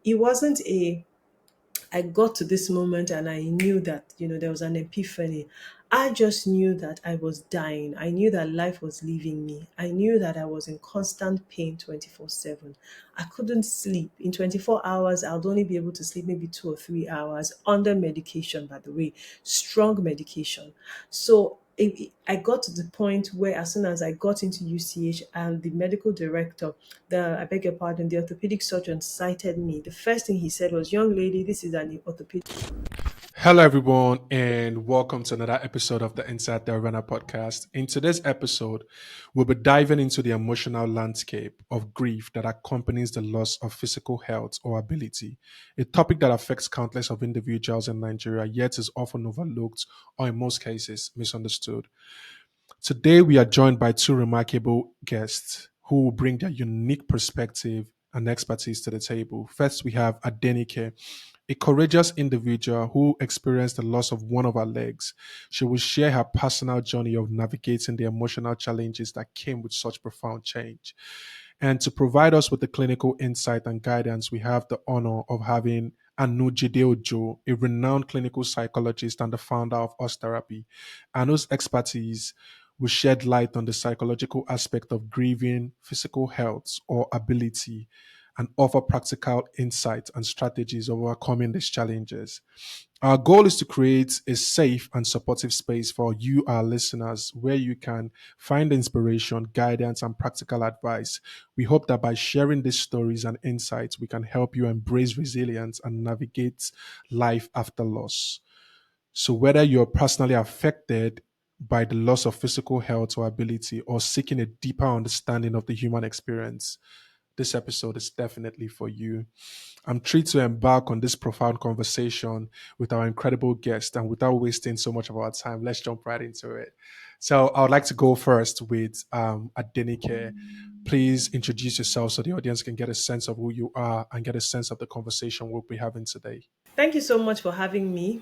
it wasn't a I got to this moment and I knew that, there was an epiphany. I just knew that I was dying. I knew that life was leaving me. I knew that I was in constant pain 24/7. I couldn't sleep. In 24 hours, I would only be able to sleep maybe 2 or 3 hours under medication, by the way, strong medication. So I got to the point where, as soon as I got into UCH and the medical director, I beg your pardon, the orthopedic surgeon cited me, the first thing he said was, "Young lady, this is an orthopedic." Hello, everyone, and welcome to another episode of the Inside the Arena podcast. In today's episode, we'll be diving into the emotional landscape of grief that accompanies the loss of physical health or ability, a topic that affects countless of individuals in Nigeria, yet is often overlooked or, in most cases, misunderstood. Today, we are joined by two remarkable guests who will bring their unique perspective and expertise to the table. First, we have Adenike, a courageous individual who experienced the loss of one of her legs. She will share her personal journey of navigating the emotional challenges that came with such profound change. And to provide us with the clinical insight and guidance, we have the honor of having Aanu Jide-Ojo, a renowned clinical psychologist and the founder of UsTherapy. Anu's expertise will shed light on the psychological aspect of grieving, physical health, or ability, and offer practical insights and strategies of overcoming these challenges. Our goal is to create a safe and supportive space for you, our listeners, where you can find inspiration, guidance, and practical advice. We hope that by sharing these stories and insights, we can help you embrace resilience and navigate life after loss. So, whether you're personally affected by the loss of physical health or ability, or seeking a deeper understanding of the human experience, this episode is definitely for you. I'm thrilled to embark on this profound conversation with our incredible guest. And without wasting so much of our time, let's jump right into it. So, I would like to go first with Adenike. Please introduce yourself so the audience can get a sense of who you are and get a sense of the conversation we'll be having today. Thank you so much for having me.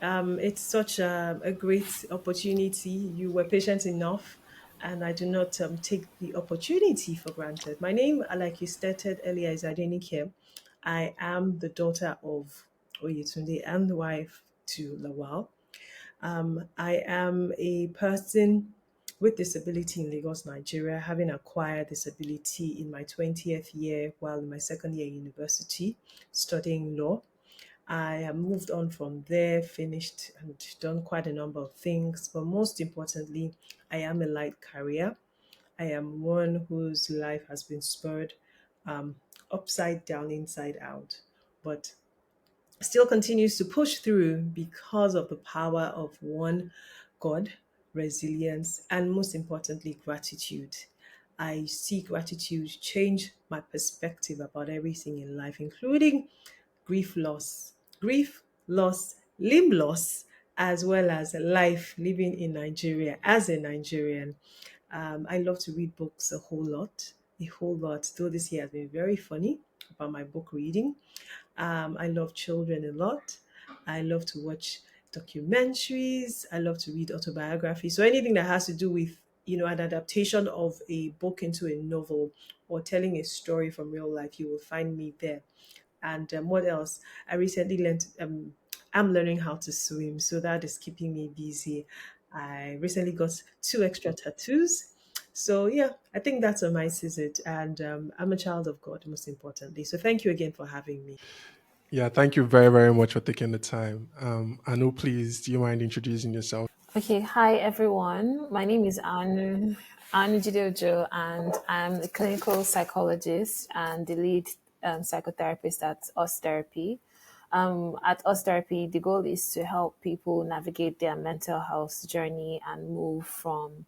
It's such a great opportunity. You were patient enough, and I do not take the opportunity for granted. My name, like you stated earlier, is Adenike. I am the daughter of Oyetunde and the wife to Lawal. I am a person with disability in Lagos, Nigeria, having acquired disability in my 20th year while in my second year university studying law. I have moved on from there, finished and done quite a number of things, but most importantly, I am a light carrier. I am one whose life has been spurred upside down, inside out, but still continues to push through because of the power of one, God, resilience, and most importantly, gratitude. I see gratitude change my perspective about everything in life, including grief loss, limb loss, as well as life living in Nigeria as a Nigerian. I love to read books a whole lot, though this year has been very funny about my book reading. I love children a lot. I love to watch documentaries. I love to read autobiographies. So anything that has to do with, an adaptation of a book into a novel or telling a story from real life, you will find me there. And what else? I recently learned, I'm learning how to swim, so that is keeping me busy. I recently got 2 extra tattoos. So, yeah, I think that summarizes it. And I'm a child of God, most importantly. So, thank you again for having me. Yeah, thank you very, very much for taking the time. Anu, please, do you mind introducing yourself? Okay, hi everyone. My name is Aanu Jide-Ojo, and I'm a clinical psychologist and the lead psychotherapist at UsTherapy. At UsTherapy, the goal is to help people navigate their mental health journey and move from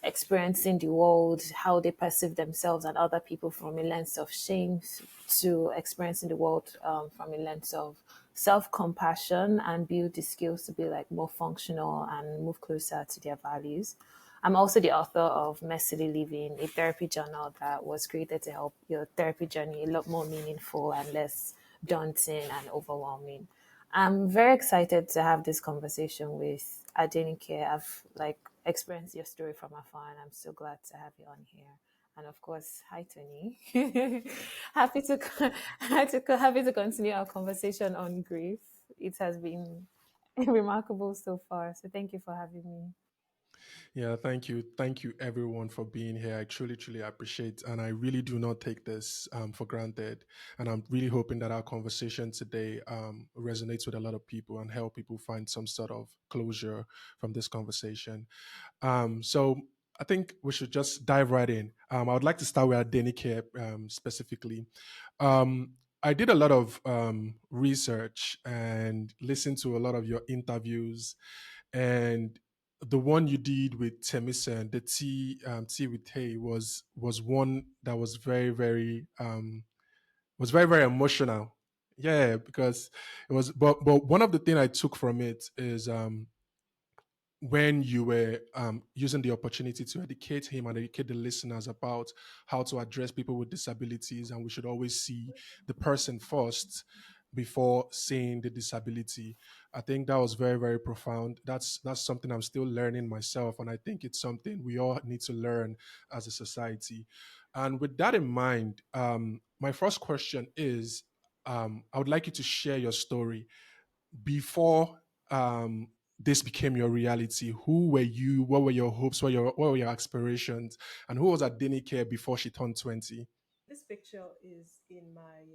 experiencing the world, how they perceive themselves and other people from a lens of shame, to experiencing the world from a lens of self-compassion, and build the skills to be like more functional and move closer to their values. I'm also the author of Messily Living, a therapy journal that was created to help your therapy journey a lot more meaningful and less daunting and overwhelming. I'm very excited to have this conversation with Adenike. I've experienced your story from afar, and I'm so glad to have you on here. And of course, hi Tony. happy to happy to continue our conversation on grief. It has been remarkable so far. So thank you for having me. Yeah, thank you everyone for being here. I truly, truly appreciate, and I really do not take this for granted. And I'm really hoping that our conversation today resonates with a lot of people and help people find some sort of closure from this conversation. So I think we should just dive right in. I would like to start with Adenike specifically. I did a lot of research and listened to a lot of your interviews, and the one you did with Temisen, the tea with Tay, was one that was very very emotional. Yeah, because it was. But one of the things I took from it is when you were using the opportunity to educate him and educate the listeners about how to address people with disabilities, and we should always see the person first before seeing the disability. I think that was very very profound. That's something I'm still learning myself, and I think it's something we all need to learn as a society. And with that in mind, my first question is, I would like you to share your story before this became your reality. Who were you? What were your hopes? What were your aspirations? And who was Adenike before she turned 20? This picture is in my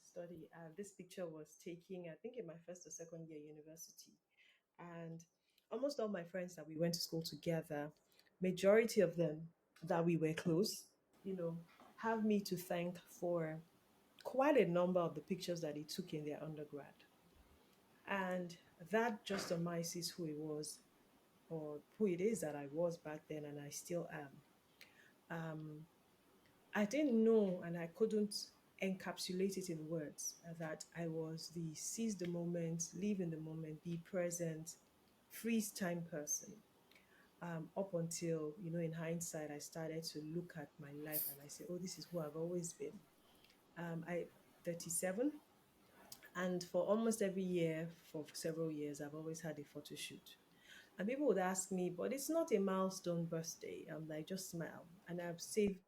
study. This picture was taken, I think, in my first or second year university. And almost all my friends that we went to school together, majority of them that we were close, you know, have me to thank for quite a number of the pictures that he took in their undergrad. And that just surmises who he was, or who it is that I was back then and I still am. I didn't know and I couldn't encapsulate it in words that I was the seize the moment, live in the moment, be present, freeze time person. Up until, in hindsight, I started to look at my life and I say, oh, this is who I've always been. I 37, and for almost every year, for several years, I've always had a photo shoot. And people would ask me, but it's not a milestone birthday. I'm like, just smile. And I've saved,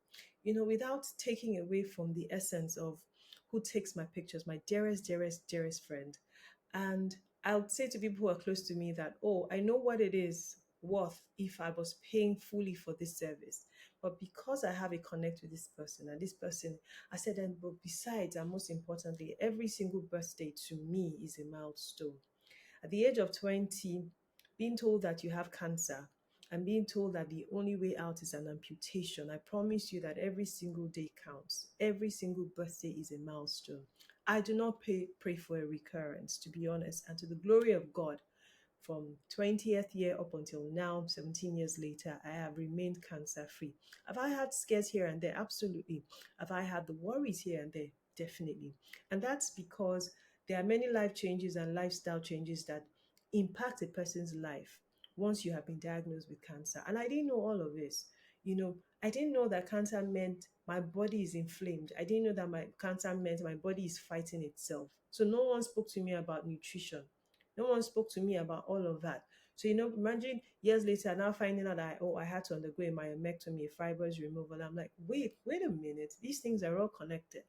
without taking away from the essence of who takes my pictures, my dearest, dearest, dearest friend. And I would say to people who are close to me that, oh, I know what it is worth if I was paying fully for this service. But because I have a connect with this person and this person, I said, and but besides, and most importantly, every single birthday to me is a milestone. At the age of 20, being told that you have cancer and being told that the only way out is an amputation, I promise you that every single day counts. Every single birthday is a milestone. I do not pray for a recurrence, to be honest, and to the glory of God, from 20th year up until now, 17 years later, I have remained cancer free. Have I had scares here and there? Absolutely. Have I had the worries here and there? Definitely. And that's because there are many life changes and lifestyle changes that impact a person's life once you have been diagnosed with cancer. And I didn't know all of this. I didn't know that cancer meant my body is inflamed. I didn't know that my cancer meant my body is fighting itself. So no one spoke to me about nutrition. No one spoke to me about all of that. So, imagine years later now finding out that, I had to undergo a myomectomy, a fibroid removal. I'm like, wait a minute. These things are all connected.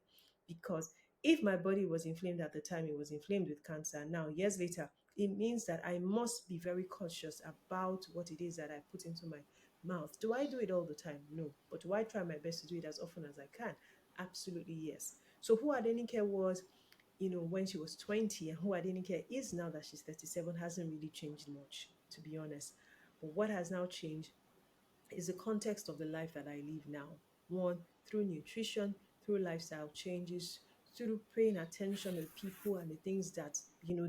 Because if my body was inflamed at the time, it was inflamed with cancer. Now, years later, it means that I must be very cautious about what it is that I put into my mouth. Do I do it all the time? No. But do I try my best to do it as often as I can? Absolutely, yes. So who Adenike was, when she was 20, and who Adenike is now that she's 37 hasn't really changed much, to be honest. But what has now changed is the context of the life that I live now. One, through nutrition, through lifestyle changes, through paying attention to people and the things that,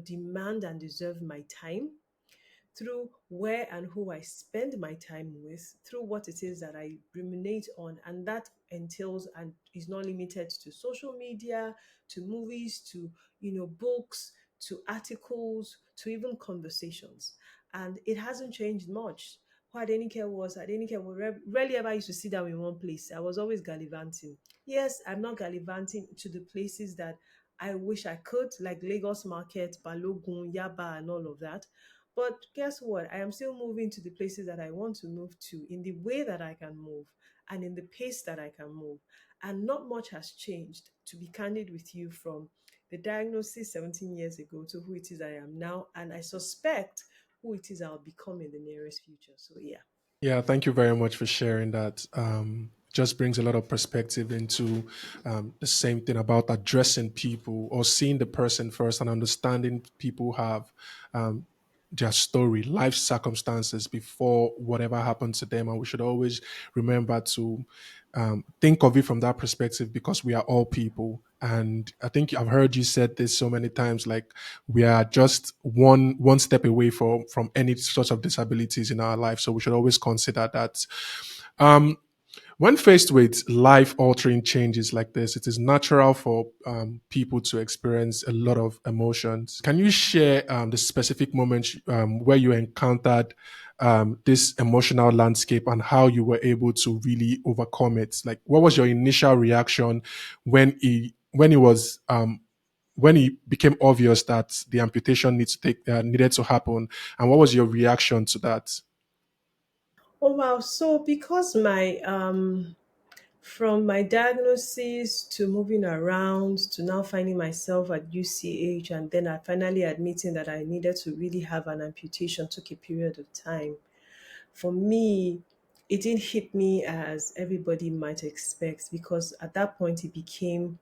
demand and deserve my time, through where and who I spend my time with, through what it is that I ruminate on. And that entails and is not limited to social media, to movies, to, books, to articles, to even conversations. And it hasn't changed much. What Adenike was rarely ever used to sit down in one place. I was always gallivanting. Yes, I'm not gallivanting to the places that I wish I could, like Lagos Market, Balogun, Yaba, and all of that. But guess what? I am still moving to the places that I want to move to in the way that I can move. and in the pace that I can move. And not much has changed, to be candid with you, from the diagnosis 17 years ago to who it is I am now. And I suspect who it is I'll become in the nearest future. So, yeah. Yeah, thank you very much for sharing that. Just brings a lot of perspective into the same thing about addressing people or seeing the person first and understanding people have um, their story, life circumstances before whatever happened to them. And we should always remember to think of it from that perspective because we are all people. And I think I've heard you said this so many times, like we are just one step away from any sort of disabilities in our life. So we should always consider that. Um, when faced with life altering changes like this, it is natural for people to experience a lot of emotions. Can you share the specific moments where you encountered this emotional landscape and how you were able to really overcome it? Like, what was your initial reaction when it was when it became obvious that the amputation needed to happen, and what was your reaction to that? Oh, wow. So, because from my diagnosis to moving around to now finding myself at UCH, and then I finally admitting that I needed to really have an amputation, took a period of time. For me, it didn't hit me as everybody might expect, because at that point it became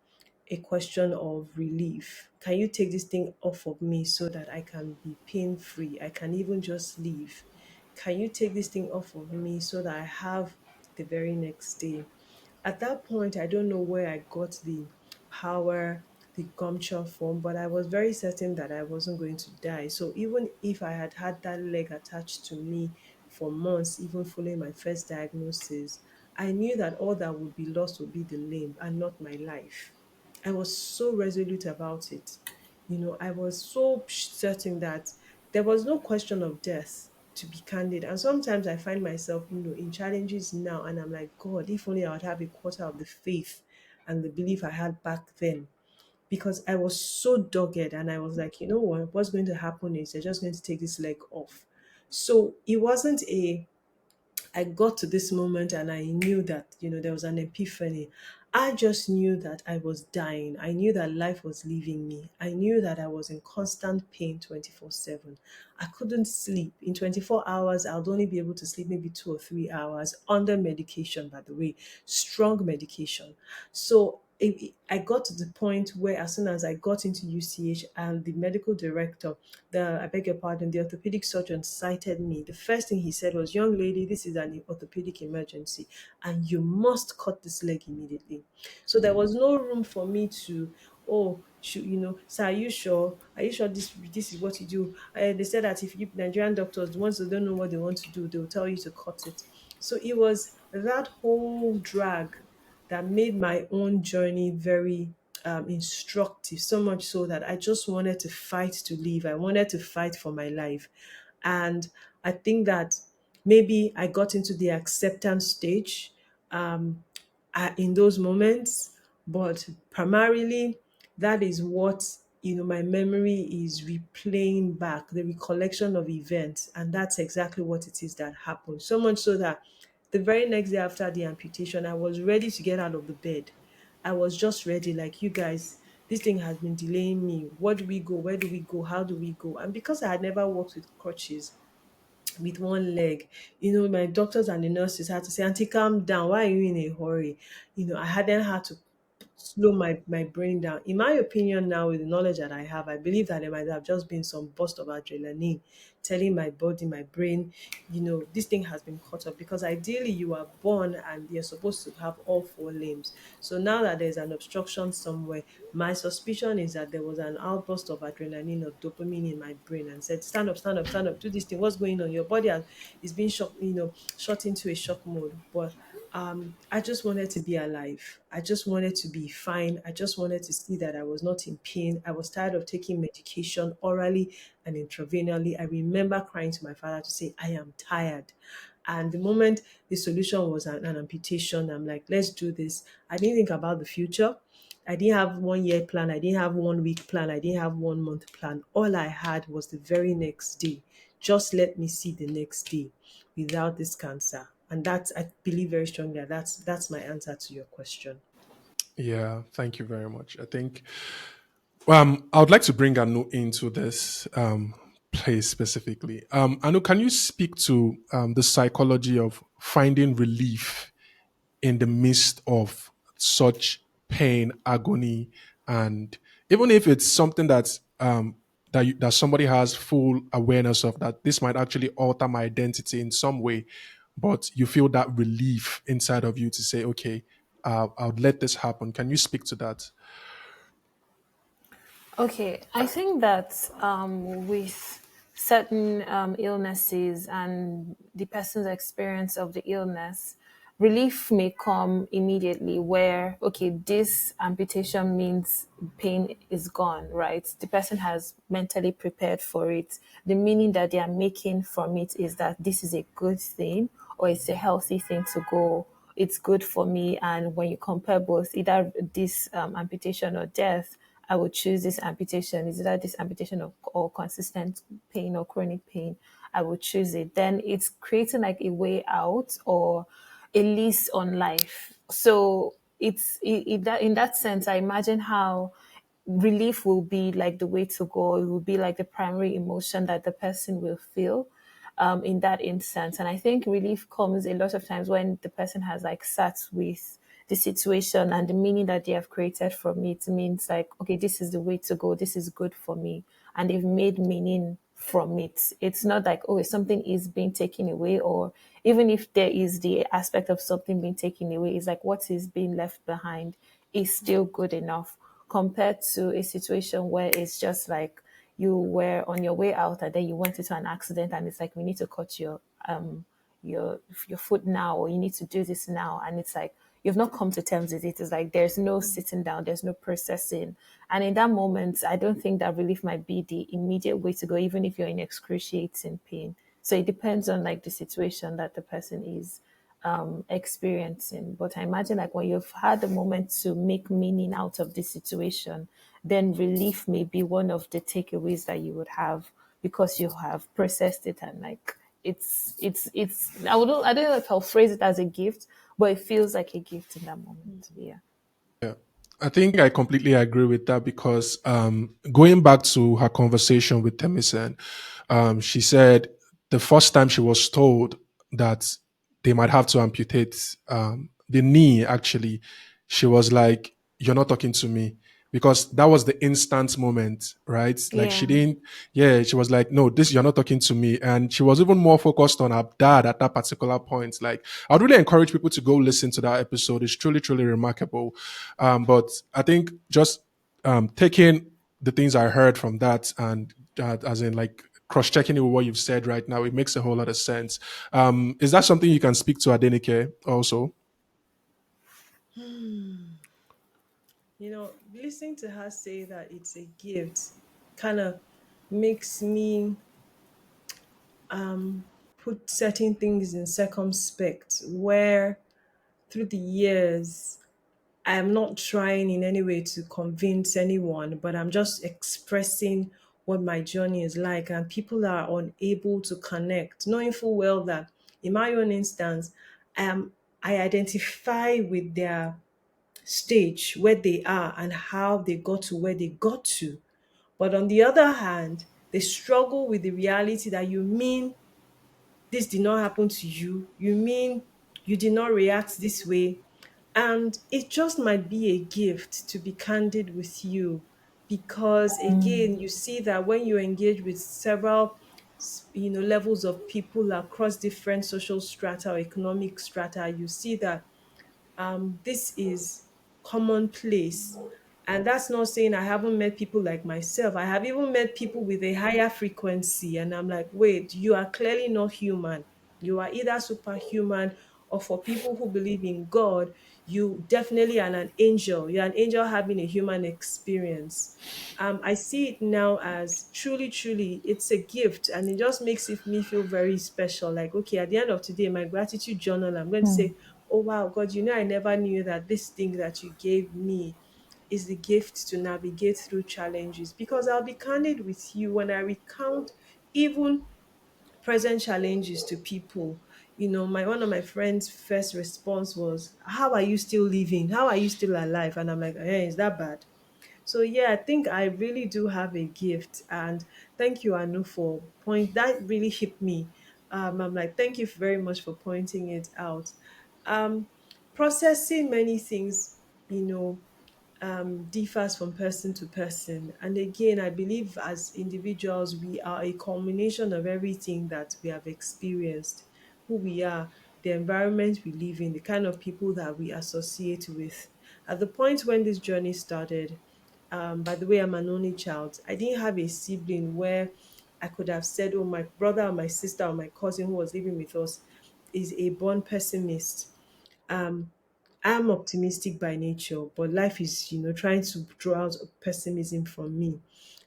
a question of relief. Can you take this thing off of me so that I can be pain free? I can even just leave. Can you take this thing off of me so that I have the very next day? At that point, I don't know where I got the power, the gumption from, but I was very certain that I wasn't going to die. So even if I had had that leg attached to me for months, even following my first diagnosis, I knew that all that would be lost would be the limb and not my life. I was so resolute about it. I was so certain that there was no question of death, to be candid. And sometimes I find myself, in challenges now, and I'm like, God, if only I would have a quarter of the faith and the belief I had back then. Because I was so dogged, and I was like, you know what, what's going to happen is they're just going to take this leg off. So it wasn't I got to this moment and I knew that, there was an epiphany. I just knew that I was dying. I knew that life was leaving me. I knew that I was in constant pain 24/7. I couldn't sleep. In 24 hours, I would only be able to sleep maybe 2 or 3 hours under medication, by the way, strong medication. So I got to the point where, as soon as I got into UCH and the medical director, I beg your pardon, the orthopedic surgeon cited me, the first thing he said was, young lady, this is an orthopedic emergency and you must cut this leg immediately. So there was no room for me to, oh, sir, are you sure? Are you sure this is what you do? They said that if you Nigerian doctors, the ones that don't know what they want to do, they'll tell you to cut it. So it was that whole drag that made my own journey very instructive, so much so that I just wanted to fight to live. I wanted to fight for my life. And I think that maybe I got into the acceptance stage um, in those moments, but primarily that is what my memory is replaying back, the recollection of events, and that's exactly what it is that happened. So much so that the very next day after the amputation, I was ready to get out of the bed. I was just ready, like, you guys, this thing has been delaying me. Where do we go? Where do we go? How do we go? And because I had never worked with crutches, with one leg, my doctors and the nurses had to say, Auntie, calm down. Why are you in a hurry? I hadn't had to slow my brain down. In my opinion, now with the knowledge that I have, I believe that there might have just been some burst of adrenaline telling my body, my brain, this thing has been cut off, because ideally you are born and you're supposed to have all four limbs. So now that there's an obstruction somewhere, my suspicion is that there was an outburst of adrenaline or dopamine in my brain and said, stand up, stand up, stand up, do this thing. What's going on? Your body is being shot, shot into a shock mode. But I just wanted to be alive. I just wanted to be fine. I just wanted to see that I was not in pain. I was tired of taking medication orally and intravenously. I remember crying to my father to say, I am tired. And the moment the solution was an amputation, I'm like, let's do this. I didn't think about the future. I didn't have 1 year plan. I didn't have 1 week plan. I didn't have 1 month plan. All I had was the very next day. Just let me see the next day without this cancer. And that's, I believe very strongly that that's my answer to your question. Yeah, thank you very much. I think I would like to bring Anu into this place specifically. Anu, can you speak to the psychology of finding relief in the midst of such pain, agony, and even if it's something that somebody has full awareness of, that this might actually alter my identity in some way, but you feel that relief inside of you to say, okay, I'll let this happen. Can you speak to that? Okay, I think that with certain illnesses and the person's experience of the illness, relief may come immediately where, okay, this amputation means pain is gone, right? The person has mentally prepared for it. The meaning that they are making from it is that this is a good thing or it's a healthy thing to go. It's good for me. And when you compare both, either this amputation or death, I would choose this amputation. Is either this amputation or consistent pain or chronic pain, I would choose it. Then it's creating like a way out or a lease on life. So in that sense, I imagine how relief will be like the way to go. It will be like the primary emotion that the person will feel in that instance. And I think relief comes a lot of times when the person has like sat with the situation and the meaning that they have created from it means like, okay, this is the way to go. This is good for me. And they've made meaning from it. It's not like, oh, something is being taken away, or even if there is the aspect of something being taken away, it's like what is being left behind is still good enough compared to a situation where it's just like you were on your way out and then you went into an accident and it's like we need to cut your your foot now, or you need to do this now, and it's like you've not come to terms with it. It's like there's no sitting down, there's no processing, and in that moment I don't think that relief might be the immediate way to go, even if you're in excruciating pain. So it depends on like the situation that the person is experiencing. But I imagine like when you've had a moment to make meaning out of this situation, then relief may be one of the takeaways that you would have because you have processed it and like it's I don't know if I'll phrase it as a gift, but it feels like a gift in that moment. Yeah. Yeah. I think I completely agree with that because going back to her conversation with Temison, she said the first time she was told that they might have to amputate the knee, actually, she was like, "You're not talking to me." Because that was the instant moment, right? Like she Yeah. didn't, yeah, she was like, no, this, you're not talking to me. And she was even more focused on her dad at that particular point. Like, I'd really encourage people to go listen to that episode. It's truly, truly remarkable. But I think just taking the things I heard from that and as in like cross checking it with what you've said right now, it makes a whole lot of sense. Is that something you can speak to Adenike also? Listening to her say that it's a gift kind of makes me put certain things in circumspect where through the years I'm not trying in any way to convince anyone, but I'm just expressing what my journey is like, and people are unable to connect, knowing full well that in my own instance, I identify with their stage, where they are, and how they got to where they got to. But on the other hand, they struggle with the reality that you mean this did not happen to you. You mean you did not react this way. And it just might be a gift to be candid with you because, again, you see that when you engage with several levels of people across different social strata or economic strata, you see that this is commonplace. And that's not saying I haven't met people like myself. I have even met people with a higher frequency. And I'm like, wait, you are clearly not human. You are either superhuman, or for people who believe in God, you definitely are an angel. You're an angel having a human experience. I see it now as truly, truly, it's a gift, and it just makes me feel very special. Like, okay, at the end of today, my gratitude journal, I'm going to say, oh wow, God, I never knew that this thing that you gave me is the gift to navigate through challenges. Because I'll be candid with you, when I recount even present challenges to people, my one of my friends' first response was, "How are you still living? How are you still alive?" And I'm like, "Hey, is that bad?" So yeah, I think I really do have a gift, and thank you, Anu, for point that really hit me. I'm like, thank you very much for pointing it out. Um, Processing many things, differs from person to person. And again, I believe as individuals, we are a culmination of everything that we have experienced, who we are, the environment we live in, the kind of people that we associate with. At the point when this journey started, by the way, I'm an only child. I didn't have a sibling where I could have said, oh, my brother or my sister or my cousin who was living with us is a born pessimist. um I'm optimistic by nature, but life is, trying to draw out pessimism from me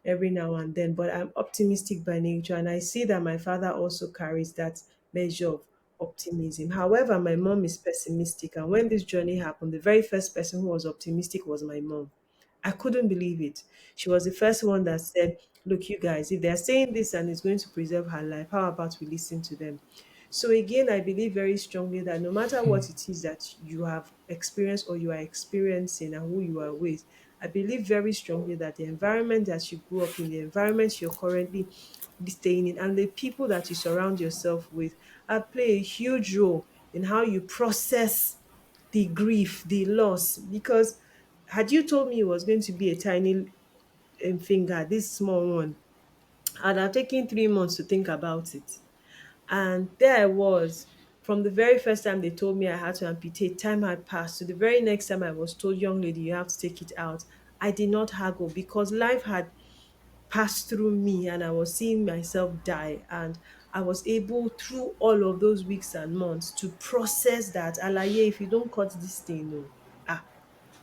every now and then. But I'm optimistic by nature, and I see that my father also carries that measure of optimism. However, my mom is pessimistic, and when this journey happened, the very first person who was optimistic was my mom. I couldn't believe it. She was the first one that said, "Look, you guys, if they're saying this and it's going to preserve her life, how about we listen to them?" So again, I believe very strongly that no matter what it is that you have experienced or you are experiencing and who you are with, I believe very strongly that the environment that you grew up in, the environment you're currently staying in, and the people that you surround yourself with play a huge role in how you process the grief, the loss. Because had you told me it was going to be a tiny finger, this small one, I'd have taken 3 months to think about it. And there I was. From the very first time they told me I had to amputate, time had passed. To the very next time I was told, young lady, you have to take it out. I did not haggle because life had passed through me and I was seeing myself die. And I was able, through all of those weeks and months, to process that. Alaye, if you don't cut this thing, no. Ah,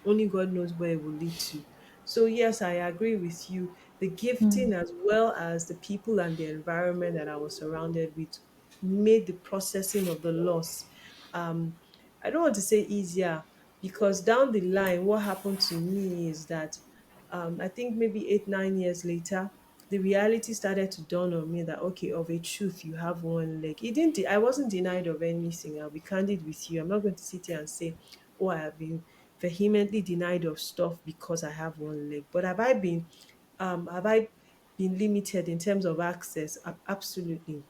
only God knows where it will lead to. So, yes, I agree with you. The gifting, as well as the people and the environment that I was surrounded with, made the processing of the loss, I don't want to say easier, because down the line, what happened to me is that I think maybe 8, 9 years later, the reality started to dawn on me that, okay, of a truth, you have one leg. It didn't. I wasn't denied of anything. I'll be candid with you. I'm not going to sit here and say, oh, I have been vehemently denied of stuff because I have one leg. But have I been limited in terms of access? Absolutely.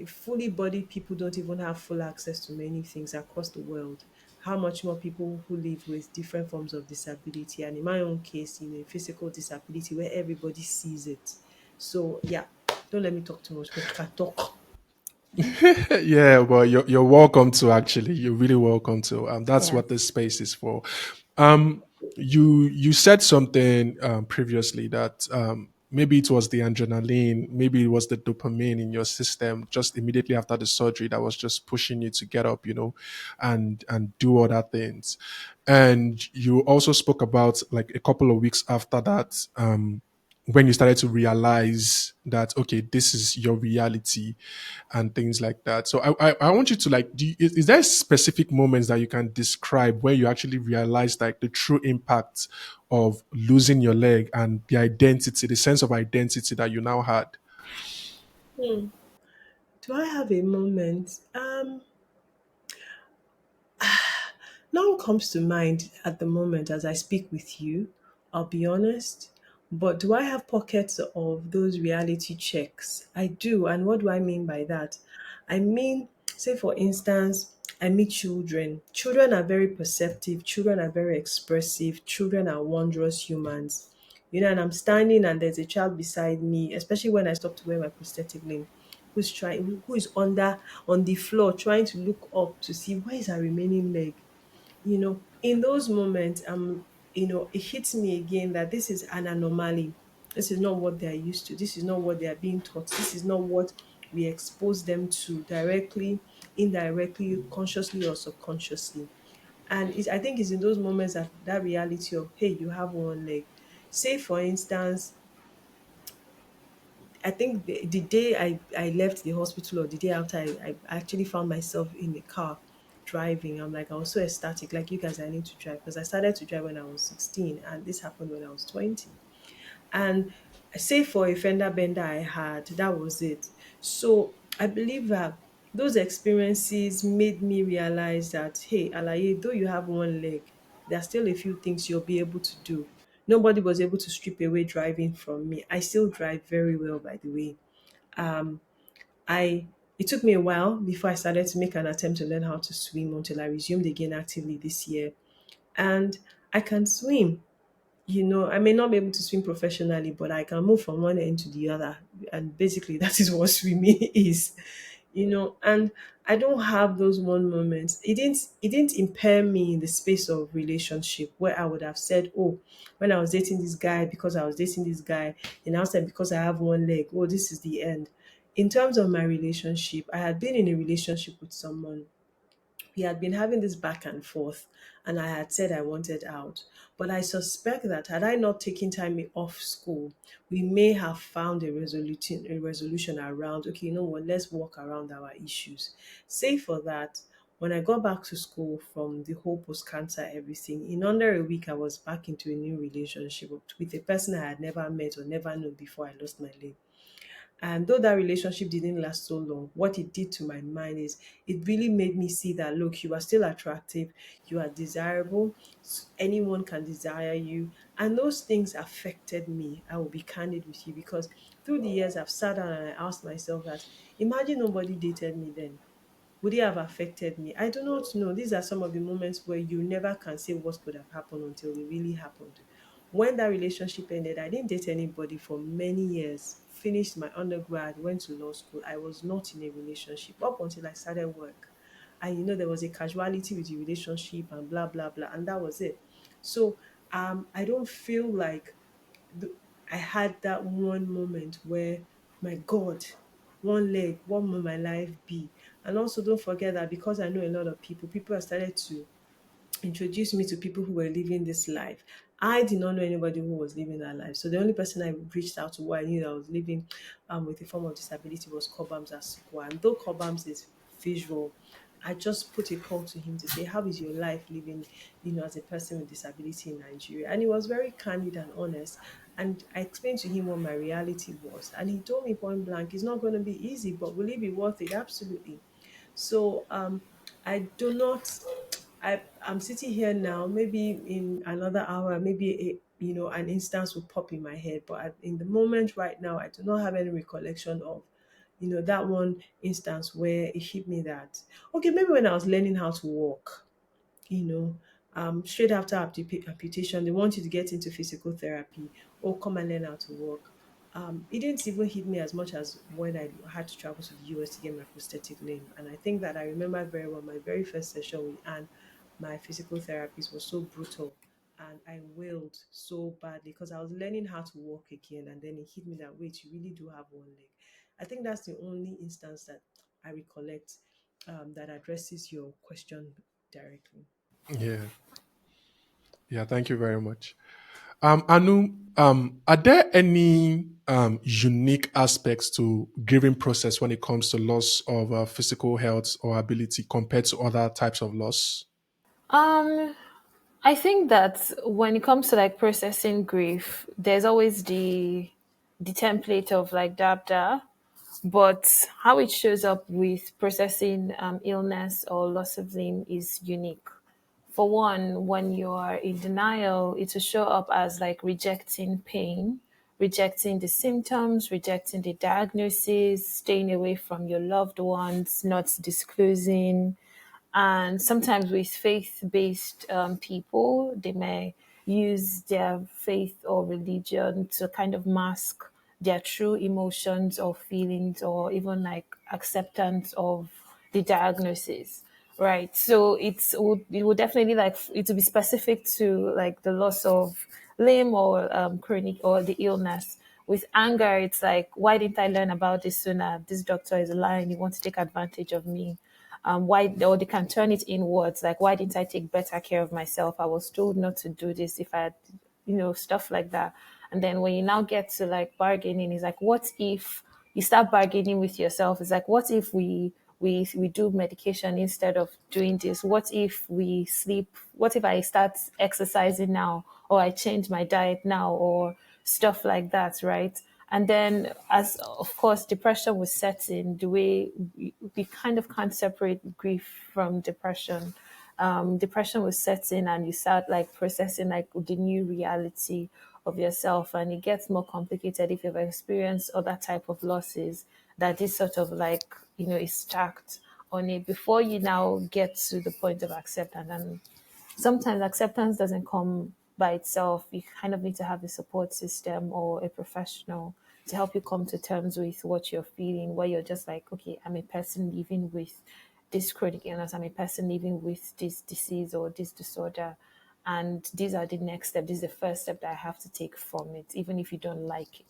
Fully bodied people don't even have full access to many things across the world. How much more people who live with different forms of disability, and in my own case, a physical disability where everybody sees it. So yeah, don't let me talk too much because I can talk. Yeah, well, you're welcome to, actually. You're really welcome to. That's Yeah. what this space is for. Um, you said something previously that maybe it was the adrenaline, maybe it was the dopamine in your system just immediately after the surgery that was just pushing you to get up, and do other things. And you also spoke about like a couple of weeks after that. When you started to realize that, okay, this is your reality and things like that. So I want you to, like, is there specific moments that you can describe where you actually realize like the true impact of losing your leg and the identity, the sense of identity that you now had? Hmm. Do I have a moment? None comes to mind at the moment as I speak with you, I'll be honest. But do I have pockets of those reality checks? I do. And what do I mean by that? I mean, say for instance, I meet children. Children are very perceptive, children are very expressive, children are wondrous humans. And I'm standing and there's a child beside me, especially when I stop to wear my prosthetic limb, who is on the floor trying to look up to see where is her remaining leg. In those moments, it hits me again that this is an anomaly. This is not what they are used to. This is not what they are being taught. This is not what we expose them to directly, indirectly, consciously or subconsciously. And I think it's in those moments that that reality of, hey, you have one leg. Say, for instance, I think the day I left the hospital, or the day after, I actually found myself in the car driving. I'm like, I was so ecstatic, like, you guys, I need to drive, because I started to drive when I was 16 and this happened when I was 20. And say for a fender bender I had, that was it. So I believe that those experiences made me realize that, hey, Alaye, though you have one leg, there are still a few things you'll be able to do. Nobody was able to strip away driving from me. I still drive very well, by the way. Um, I It took me a while before I started to make an attempt to learn how to swim until I resumed again actively this year. And I can swim. I may not be able to swim professionally, but I can move from one end to the other. And basically, that is what swimming is. And I don't have those one moments. It didn't impair me in the space of relationship where I would have said, oh, when I was dating this guy, because I was dating this guy, and I said because I have one leg, oh, this is the end. In terms of my relationship, I had been in a relationship with someone. We had been having this back and forth, and I had said I wanted out. But I suspect that had I not taken time off school, we may have found a resolution around, okay, you know what, let's walk around our issues. Say for that, when I got back to school from the whole post cancer everything, in under a week I was back into a new relationship with a person I had never met or never known before I lost my leg. And though that relationship didn't last so long, what it did to my mind is it really made me see that, look, you are still attractive, you are desirable, anyone can desire you. And those things affected me. I will be candid with you because through the years I've sat down and I asked myself that, imagine nobody dated me then. Would it have affected me? I do not know. These are some of the moments where you never can say what could have happened until it really happened. When that relationship ended, I didn't date anybody for many years. Finished my undergrad, went to law school. I was not in a relationship up until I started work. And there was a casualty with the relationship and blah blah blah, and that was it. So I don't feel like th- I had that one moment where, my God, one leg, what will my life be? And also, don't forget that because I know a lot of people have started to introduced me to people who were living this life. I did not know anybody who was living that life. So the only person I reached out to who I knew that was living with a form of disability was Cobams Asukwa. And though Cobams is visual, I just put a call to him to say, how is your life living, as a person with disability in Nigeria? And he was very candid and honest. And I explained to him what my reality was. And he told me point blank, it's not going to be easy, but will it be worth it? Absolutely. So I do not. I'm sitting here now. Maybe in another hour, maybe an instance will pop in my head. But in the moment right now, I do not have any recollection of that one instance where it hit me that, okay, maybe when I was learning how to walk, you know, straight after amputation, they want you to get into physical therapy or come and learn how to walk. It didn't even hit me as much as when I had to travel to the US to get my prosthetic limb. And I think that I remember very well my very first session with Anne, my physical therapist, was so brutal. And I wailed so badly because I was learning how to walk again. And then it hit me that, wait, you really do have one leg. I think that's the only instance that I recollect that addresses your question directly. Yeah. Yeah, thank you very much. Anu, are there any unique aspects to grieving process when it comes to loss of physical health or ability compared to other types of loss? Um, I think that when it comes to like processing grief, there's always the template of like dabda, but how it shows up with processing illness or loss of limb is unique. For one, when you are in denial, it will show up as like rejecting pain, rejecting the symptoms, rejecting the diagnosis, staying away from your loved ones, not disclosing. And sometimes with faith based people, they may use their faith or religion to kind of mask their true emotions or feelings or even like acceptance of the diagnosis, right? So it would definitely like it to be specific to like the loss of limb or chronic or the illness. With anger, it's like, why didn't I learn about this sooner? This doctor is lying. He wants to take advantage of me. Why, or they can turn it inwards, like, why didn't I take better care of myself? I was told not to do this. If I had, stuff like that. And then when you now get to like bargaining, it's like, what if you start bargaining with yourself? It's like, what if we do medication instead of doing this? What if we sleep? What if I start exercising now, or I change my diet now, or stuff like that, right? And then, as of course, depression was set in, the way we kind of can't separate grief from depression. Depression was set in, and you start like processing like the new reality of yourself, and it gets more complicated if you've experienced other type of losses that is sort of like, is stacked on it before you now get to the point of acceptance. And sometimes acceptance doesn't come by itself. You kind of need to have a support system or a professional to help you come to terms with what you're feeling, where you're just like, okay, I'm a person living with this chronic illness, I'm a person living with this disease or this disorder. And these are the next step. This is the first step that I have to take from it, even if you don't like it.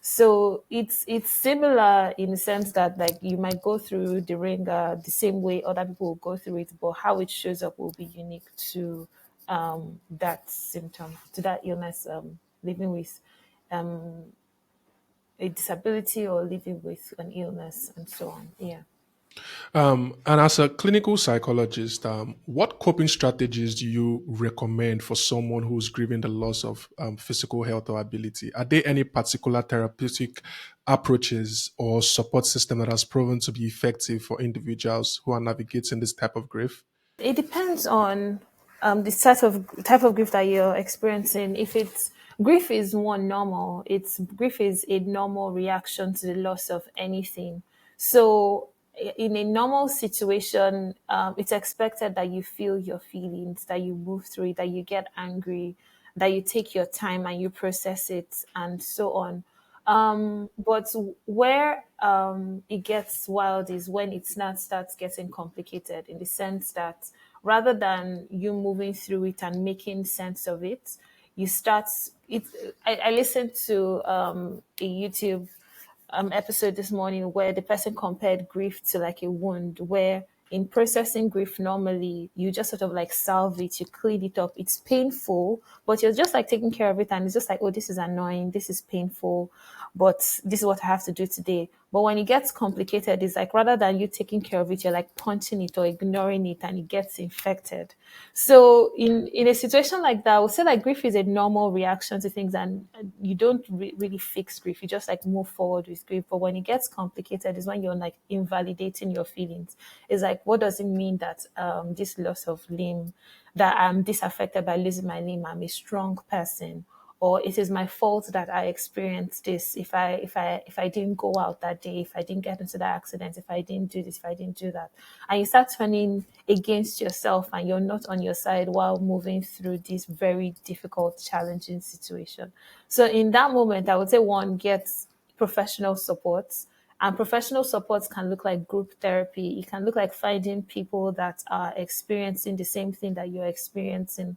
So it's similar in the sense that like you might go through the ringer the same way other people will go through it, but how it shows up will be unique to that symptom, to that illness, living with a disability or living with an illness and so on. Yeah. And as a clinical psychologist, what coping strategies do you recommend for someone who's grieving the loss of physical health or ability? Are there any particular therapeutic approaches or support system that has proven to be effective for individuals who are navigating this type of grief? It depends on the type of grief that you're experiencing. If it's grief is more normal, it's grief is a normal reaction to the loss of anything. So in a normal situation, it's expected that you feel your feelings, that you move through it, that you get angry, that you take your time and you process it, and so on. But where it gets wild is when it starts getting complicated, in the sense that rather than you moving through it and making sense of it, you start it. I listened to a YouTube episode this morning where the person compared grief to like a wound, where in processing grief, normally you just sort of like salve it, you clean it up. It's painful, but you're just like taking care of it. And it's just like, oh, this is annoying. This is painful, but this is what I have to do today. But when it gets complicated, it's like rather than you taking care of it, you're like punching it or ignoring it, and it gets infected. So in a situation like that, I would say like grief is a normal reaction to things, and you don't really fix grief. You just like move forward with grief. But when it gets complicated, is when you're like invalidating your feelings. It's like, what does it mean that this loss of limb, that I'm disaffected by losing my limb, I'm a strong person, or it is my fault that I experienced this. If I didn't go out that day, if I didn't get into that accident, if I didn't do this, if I didn't do that, and you start turning against yourself, and you're not on your side while moving through this very difficult, challenging situation. So in that moment, I would say one gets professional support. And professional supports can look like group therapy. It can look like finding people that are experiencing the same thing that you're experiencing,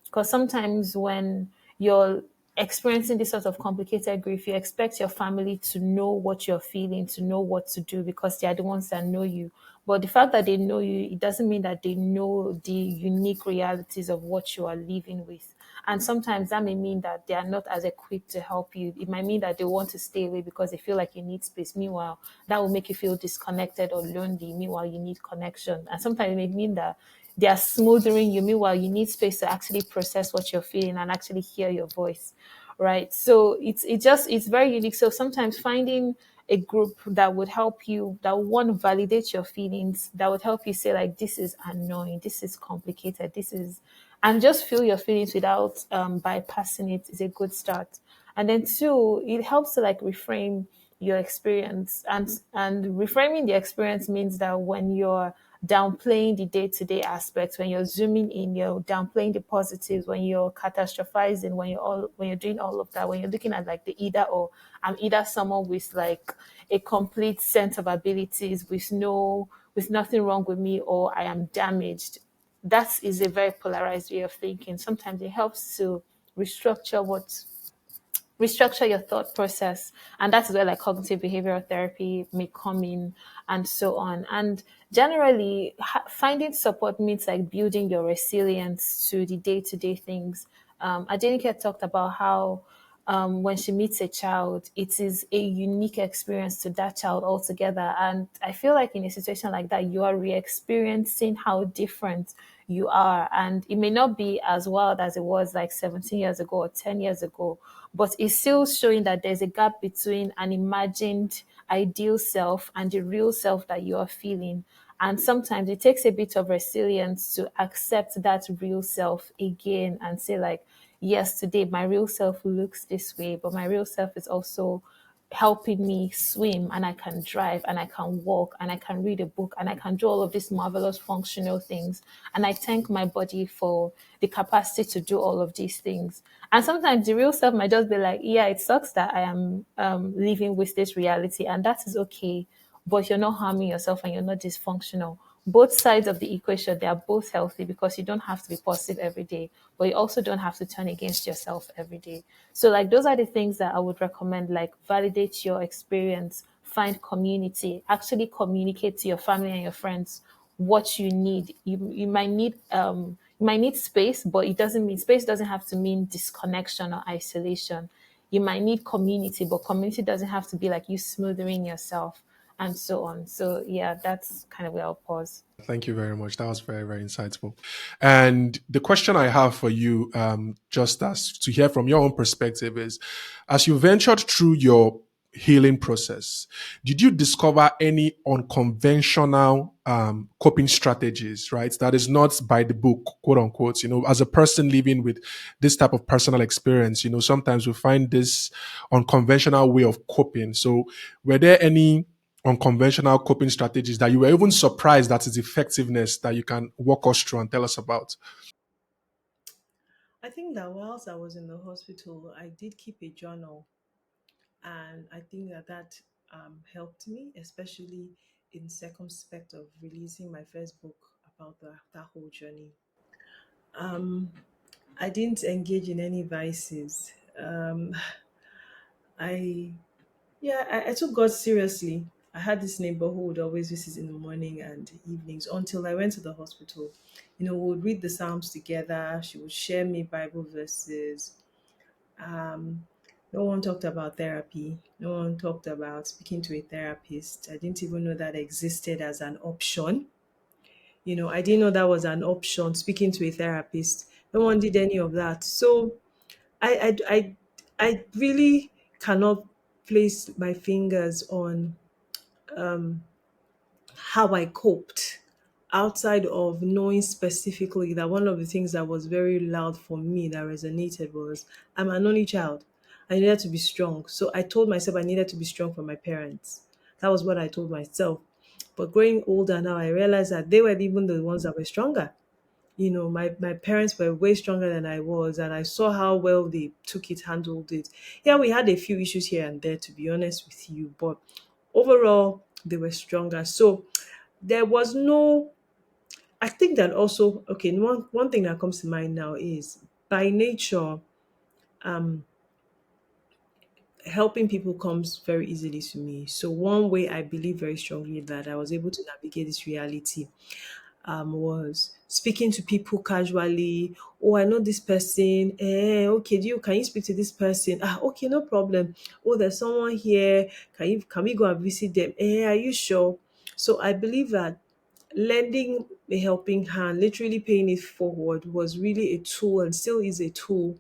because sometimes when you're experiencing this sort of complicated grief, you expect your family to know what you're feeling, to know what to do, because they are the ones that know you. But the fact that they know you, it doesn't mean that they know the unique realities of what you are living with. And sometimes that may mean that they are not as equipped to help you. It might mean that they want to stay away because they feel like you need space. Meanwhile, that will make you feel disconnected or lonely. Meanwhile, you need connection. And sometimes it may mean that they are smothering you. Meanwhile, you need space to actually process what you're feeling and actually hear your voice, right? So it's very unique. So sometimes finding a group that would help you, that would want to validate your feelings, that would help you say like, this is annoying, this is complicated, this is, and just feel your feelings without bypassing it, is a good start. And then two, it helps to like reframe your experience, and reframing the experience means that when you're downplaying the day-to-day aspects, when you're zooming in, you're downplaying the positives, when you're catastrophizing, when you're doing all of that, when you're looking at like the either or, I'm either someone with like a complete sense of abilities with nothing wrong with me, or I am damaged. That is a very polarized way of thinking. Sometimes it helps to restructure what restructure your thought process, and that's where like cognitive behavioral therapy may come in, and so on. And generally finding support means like building your resilience to the day-to-day things. Adenike talked about how when she meets a child, it is a unique experience to that child altogether. And I feel like in a situation like that, you are re-experiencing how different you are. And it may not be as wild as it was like 17 years ago or 10 years ago, but it's still showing that there's a gap between an imagined ideal self and the real self that you are feeling. And sometimes it takes a bit of resilience to accept that real self again and say, like, yes, today my real self looks this way, but my real self is also helping me swim, and I can drive, and I can walk, and I can read a book, and I can do all of these marvelous functional things. And I thank my body for the capacity to do all of these things. And sometimes the real self might just be like, yeah, it sucks that I am living with this reality, and that is okay, but you're not harming yourself and you're not dysfunctional. Both sides of the equation, they are both healthy, because you don't have to be positive every day, but you also don't have to turn against yourself every day. So, like, those are the things that I would recommend. Like, validate your experience, find community, actually communicate to your family and your friends what you need. You might need space, but it doesn't mean space doesn't have to mean disconnection or isolation. You might need community, but community doesn't have to be like you smoothing yourself and so on. So yeah, that's kind of where I'll pause. Thank you very much. That was very, very insightful. And the question I have for you, just as to hear from your own perspective, is as you ventured through your healing process, did you discover any unconventional coping strategies, right? That is not by the book, quote unquote. As a person living with this type of personal experience, sometimes we find this unconventional way of coping. So, were there any unconventional coping strategies that you were even surprised at its effectiveness that you can walk us through and tell us about? I think that whilst I was in the hospital, I did keep a journal, and I think that helped me, especially in circumspect of releasing my first book about that whole journey. Um, I didn't engage in any vices. I Yeah, I took God seriously. I had this neighbor who would always visit in the morning and evenings until I went to the hospital. We would read the Psalms together. She would share me Bible verses. Um, no one talked about therapy. No one talked about speaking to a therapist. I didn't even know that existed as an option. I didn't know that was an option, speaking to a therapist. No one did any of that. So I really cannot place my fingers on how I coped outside of knowing specifically that one of the things that was very loud for me that resonated was I'm an only child. I needed to be strong. So I told myself I needed to be strong for my parents. That was what I told myself. But growing older now, I realized that they were even the ones that were stronger. My parents were way stronger than I was, and I saw how well they took it, handled it. Yeah, we had a few issues here and there, to be honest with you, but overall, they were stronger. So there was no, I think that also, okay, one thing that comes to mind now is by nature, helping people comes very easily to me. So one way I believe very strongly that I was able to navigate this reality was speaking to people casually. Oh, I know this person. Okay, can you speak to this person? Ah, okay, no problem. Oh, there's someone here. Can we go and visit them? Are you sure? So I believe that lending a helping hand, literally paying it forward, was really a tool and still is a tool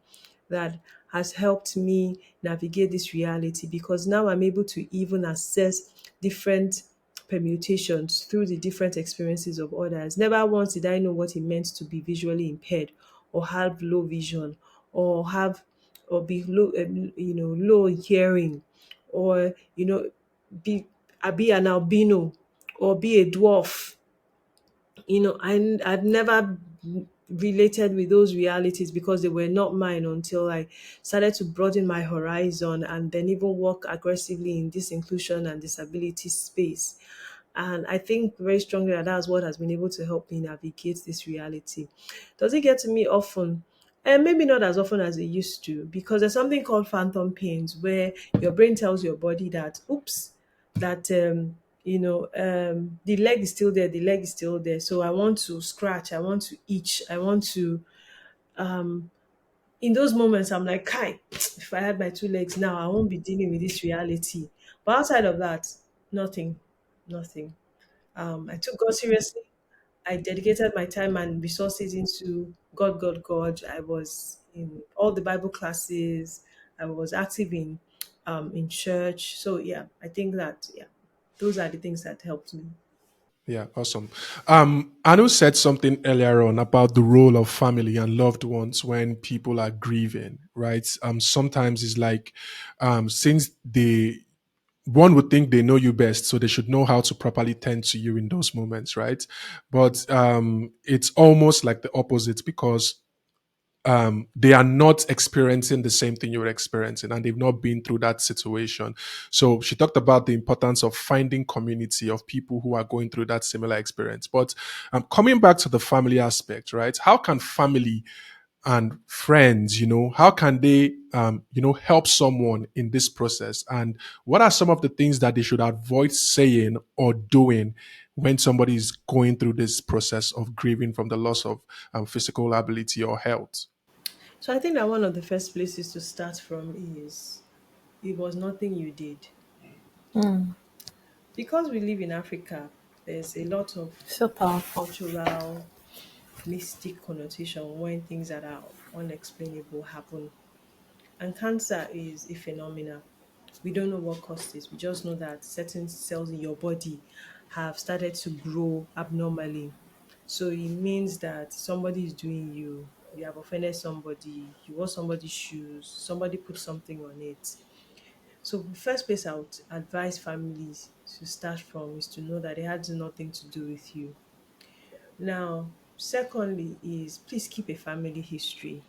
that has helped me navigate this reality, because now I'm able to even assess different permutations through the different experiences of others. Never once did I know what it meant to be visually impaired or have low vision or have or be low, low hearing, or be be an albino or be a dwarf. I've never related with those realities because they were not mine until I started to broaden my horizon and then even work aggressively in this inclusion and disability space. And I think very strongly that that's what has been able to help me navigate this reality. Does it get to me often? And maybe not as often as it used to, because there's something called phantom pains where your brain tells your body that, oops, that the leg is still there, the leg is still there. So I want to scratch, I want to itch, I want to in those moments I'm like, Kai, if I had my two legs now, I won't be dealing with this reality. But outside of that, nothing. Nothing. I took God seriously. I dedicated my time and resources into God, God, God. I was in all the Bible classes. I was active in church. So yeah, I think that yeah, those are the things that helped me. Yeah, awesome. Anu said something earlier on about the role of family and loved ones when people are grieving, right? Sometimes it's like, since one would think they know you best, so they should know how to properly tend to you in those moments, right? But it's almost like the opposite, because they are not experiencing the same thing you're experiencing, and they've not been through that situation. So she talked about the importance of finding community of people who are going through that similar experience. But coming back to the family aspect, right? How can family and friends, how can they, help someone in this process? And what are some of the things that they should avoid saying or doing when somebody is going through this process of grieving from the loss of physical ability or health? So I think that one of the first places to start from is it was nothing you did. Because we live in Africa, there's a lot of So powerful. cultural mystic connotation when things that are unexplainable happen. And cancer is a phenomena. We don't know what caused it. We just know that certain cells in your body have started to grow abnormally. So it means that somebody is doing you. You have offended somebody. You wore somebody's shoes. Somebody put something on it. So the first place I would advise families to start from is to know that it had nothing to do with you. Now, secondly, is please keep a family history.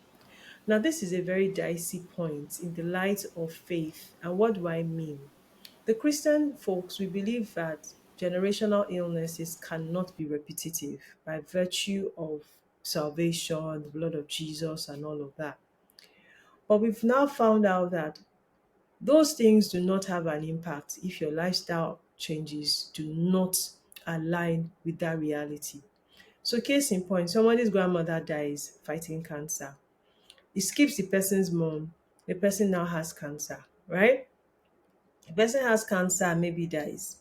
Now, this is a very dicey point in the light of faith. And what do I mean? The Christian folks, we believe that generational illnesses cannot be repetitive by virtue of salvation, the blood of Jesus, and all of that. But we've now found out that those things do not have an impact if your lifestyle changes do not align with that reality. So, case in point, somebody's grandmother dies fighting cancer. It skips the person's mom. The person now has cancer, right? The person has cancer and maybe dies.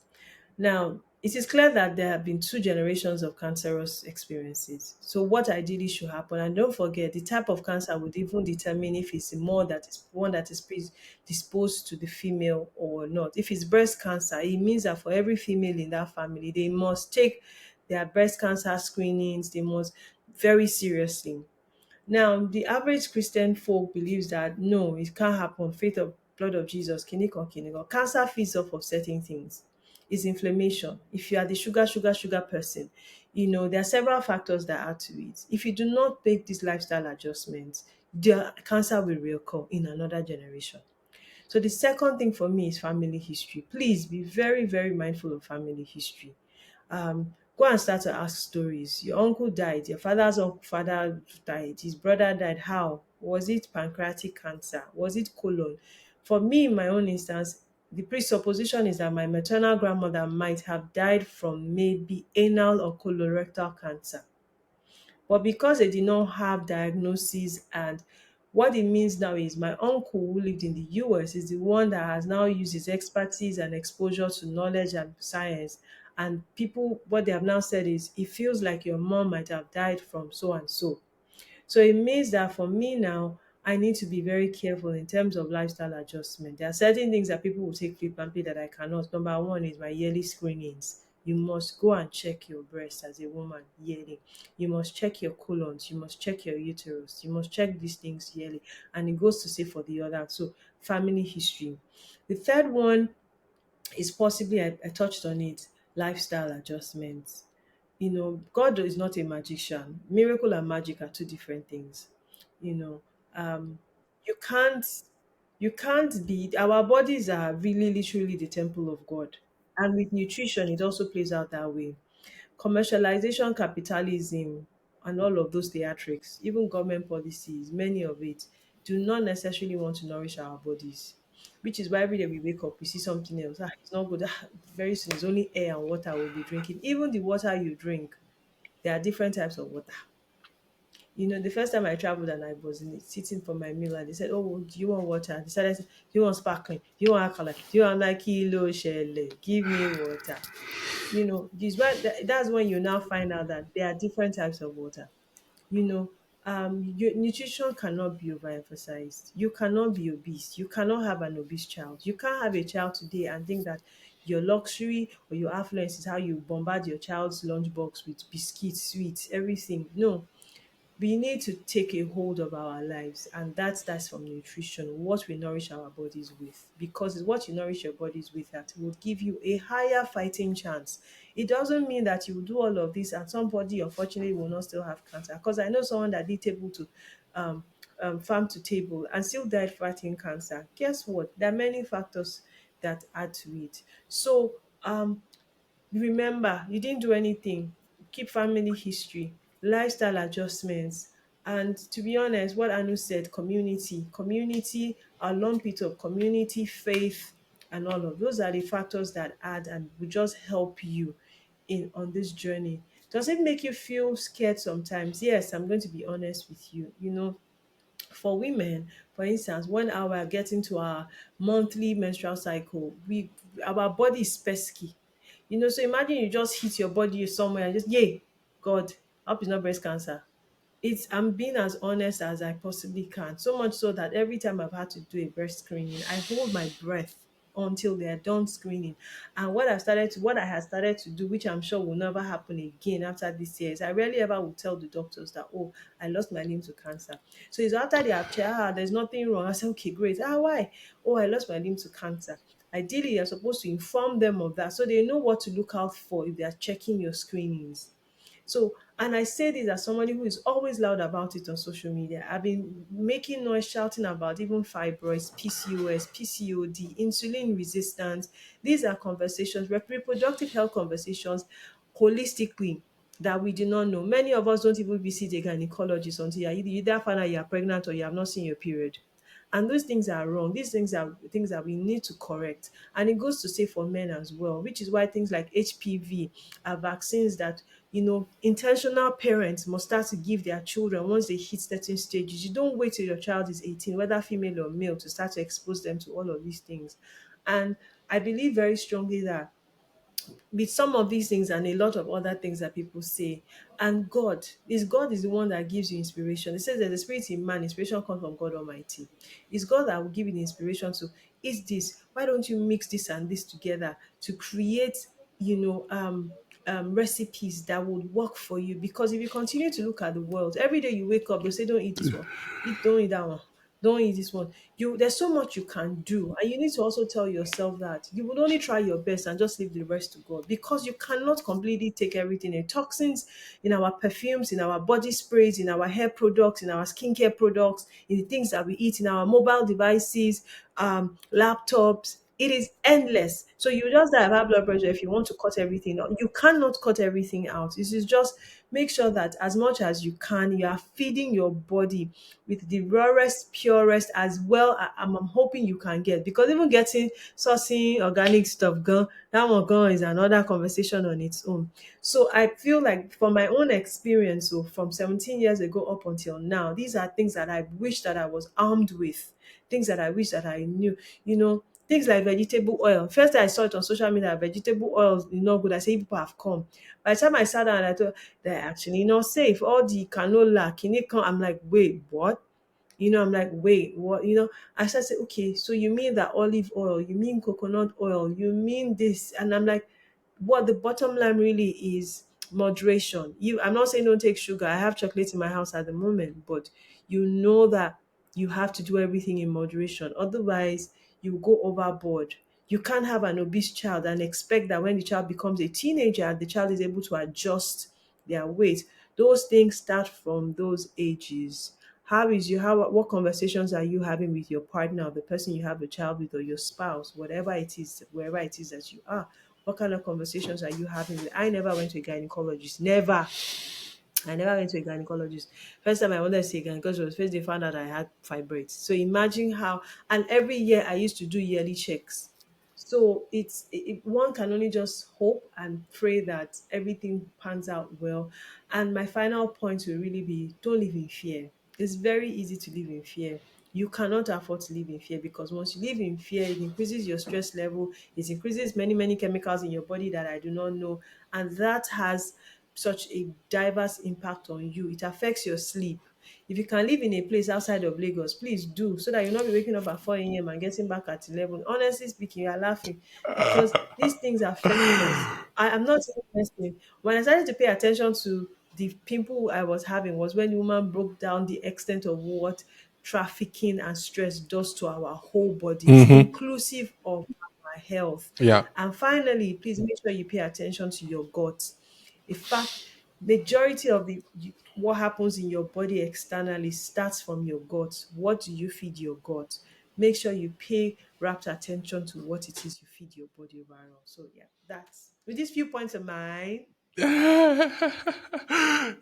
Now, it is clear that there have been two generations of cancerous experiences. So, what ideally should happen, and don't forget, the type of cancer would even determine if it's more that is one that is predisposed to the female or not. If it's breast cancer, it means that for every female in that family, they must take their breast cancer screenings. They must very seriously. Now, the average Christian folk believes that no, it can't happen. Faith of blood of Jesus, kinikon. Cancer feeds off of certain things. It's inflammation. If you are the sugar person, there are several factors that add to it. If you do not make these lifestyle adjustments, the cancer will reoccur in another generation. So the second thing for me is family history. Please be very, very mindful of family history. Go and start to ask stories. Your uncle died, your father's uncle father died, his brother died. How? Was it pancreatic cancer? Was it colon? For me, in my own instance, the presupposition is that my maternal grandmother might have died from maybe anal or colorectal cancer. But because they did not have diagnosis, and what it means now is my uncle who lived in the US is the one that has now used his expertise and exposure to knowledge and science. And people, what they have now said is, it feels like your mom might have died from so and so. So it means that for me now, I need to be very careful in terms of lifestyle adjustment. There are certain things that people will take flippantly that I cannot. Number one is my yearly screenings. You must go and check your breast as a woman yearly. You must check your colons. You must check your uterus. You must check these things yearly. And it goes to say for the other. So family history. The third one is possibly, I touched on it, lifestyle adjustments. God is not a magician. Miracle and magic are two different things. You know, um, you can't be, our bodies are really literally the temple of God. And with nutrition, it also plays out that way. Commercialization, capitalism, and all of those theatrics, even government policies, many of it do not necessarily want to nourish our bodies. Which is why every day we wake up, we see something else. It's not good. Very soon, it's only air and water we'll be drinking. Even the water you drink, there are different types of water. The first time I traveled and I was sitting for my meal and they said, "Oh, do you want water?" They started saying, "Do you want sparkling? Do you want alkaline? Do you want like kilo shele? Give me water." That's when you now find out that there are different types of water. you know nutrition cannot be overemphasized. You cannot be obese. You cannot have an obese child. You can't have a child today and think that your luxury or your affluence is how you bombard your child's lunchbox with biscuits, sweets, everything. No, we need to take a hold of our lives, and that's from nutrition, what we nourish our bodies with, because it's what you nourish your bodies with that will give you a higher fighting chance. It doesn't mean that you will do all of this and somebody unfortunately will not still have cancer, because I know someone that did table to um, farm to table and still died fighting cancer. Guess what? There are many factors that add to it. So remember, you didn't do anything. Keep family history, lifestyle adjustments, and to be honest, what Anu said, community, a lump it of community, faith, and all of those are the factors that add and will just help you in on this journey. Does it make you feel scared sometimes? Yes, I'm going to be honest with you. For women, for instance, when our getting to our monthly menstrual cycle, we our body is pesky. So imagine you just hit your body somewhere and just, yay, God, I hope it's not breast cancer. I'm being as honest as I possibly can. So much so that every time I've had to do a breast screening, I hold my breath until they're done screening. And what I had started to do, which I'm sure will never happen again after this year, is I rarely ever will tell the doctors that, oh, I lost my limb to cancer. So it's after they have checked, there's nothing wrong. I say, okay, great. Why? Oh, I lost my limb to cancer. Ideally, you're supposed to inform them of that so they know what to look out for if they are checking your screenings. So, and I say this as somebody who is always loud about it on social media. I've been making noise, shouting about even fibroids, PCOS, PCOD, insulin resistance. These are conversations, reproductive health conversations, holistically, that we do not know. Many of us don't even visit a gynecologist until you either find out you are pregnant or you have not seen your period. And those things are wrong. These things are things that we need to correct. And it goes to say for men as well, which is why things like HPV are vaccines that, intentional parents must start to give their children once they hit certain stages. You don't wait till your child is 18, whether female or male, to start to expose them to all of these things. And I believe very strongly that with some of these things and a lot of other things that people say, and God is the one that gives you inspiration. It says there's a spirit in man, inspiration comes from God Almighty. It's God that will give you the inspiration to eat this. Why don't you mix this and this together to create, recipes that would work for you? Because if you continue to look at the world, every day you wake up, they say, don't eat this one, don't eat that one, don't eat this one. There's so much you can do, and you need to also tell yourself that you would only try your best and just leave the rest to God, because you cannot completely take everything. The toxins in our perfumes, in our body sprays, in our hair products, in our skincare products, in the things that we eat, in our mobile devices, laptops. It is endless. So you just have high blood pressure if you want to cut everything out. You cannot cut everything out. This is just make sure that as much as you can, you are feeding your body with the rawest, purest, as well. I'm hoping you can get, because even getting sourcing organic stuff, gone, that one gone is another conversation on its own. So I feel like from my own experience, so from 17 years ago up until now, these are things that I wish that I was armed with, things that I wish that I knew. Things like vegetable oil. First I saw it on social media, vegetable oil is not good. I say people have come. By the time I sat down and I thought they're actually not safe. All the canola, come, I'm like, wait, what? I'm like, wait, what? I started saying, okay, so you mean that olive oil, you mean coconut oil, you mean this. And I'm like, what the bottom line really is moderation. I'm not saying don't take sugar. I have chocolate in my house at the moment, but you know that you have to do everything in moderation. Otherwise, you go overboard. You can't have an obese child and expect that when the child becomes a teenager, the child is able to adjust their weight. Those things start from those ages. What conversations are you having with your partner, or the person you have a child with, or your spouse, whatever it is, wherever it is that you are? What kind of conversations are you having with? I never went to a gynecologist. Never. I never went to a gynecologist. First time I wanted to see a gynecologist was first they found out I had fibroids. So imagine how, and every year I used to do yearly checks. So one can only just hope and pray that everything pans out well. And my final point will really be, don't live in fear. It's very easy to live in fear. You cannot afford to live in fear, because once you live in fear, it increases your stress level, it increases many, many chemicals in your body that I do not know. And that has such a diverse impact on you. It affects your sleep. If you can live in a place outside of Lagos, please do, so that you'll not be waking up at 4 a.m. and getting back at 11. Honestly speaking, you're laughing, because these things affect us. I am not even messing. When I started to pay attention to the pimple I was having, was when the woman broke down the extent of what trafficking and stress does to our whole bodies, Mm-hmm. inclusive of our health. Yeah. And finally, please make sure you pay attention to your gut. In fact, majority of the what happens in your body externally starts from your gut. What do you feed your gut? Make sure you pay rapt attention to what it is you feed your body overall. So yeah, that's with these few points of mine.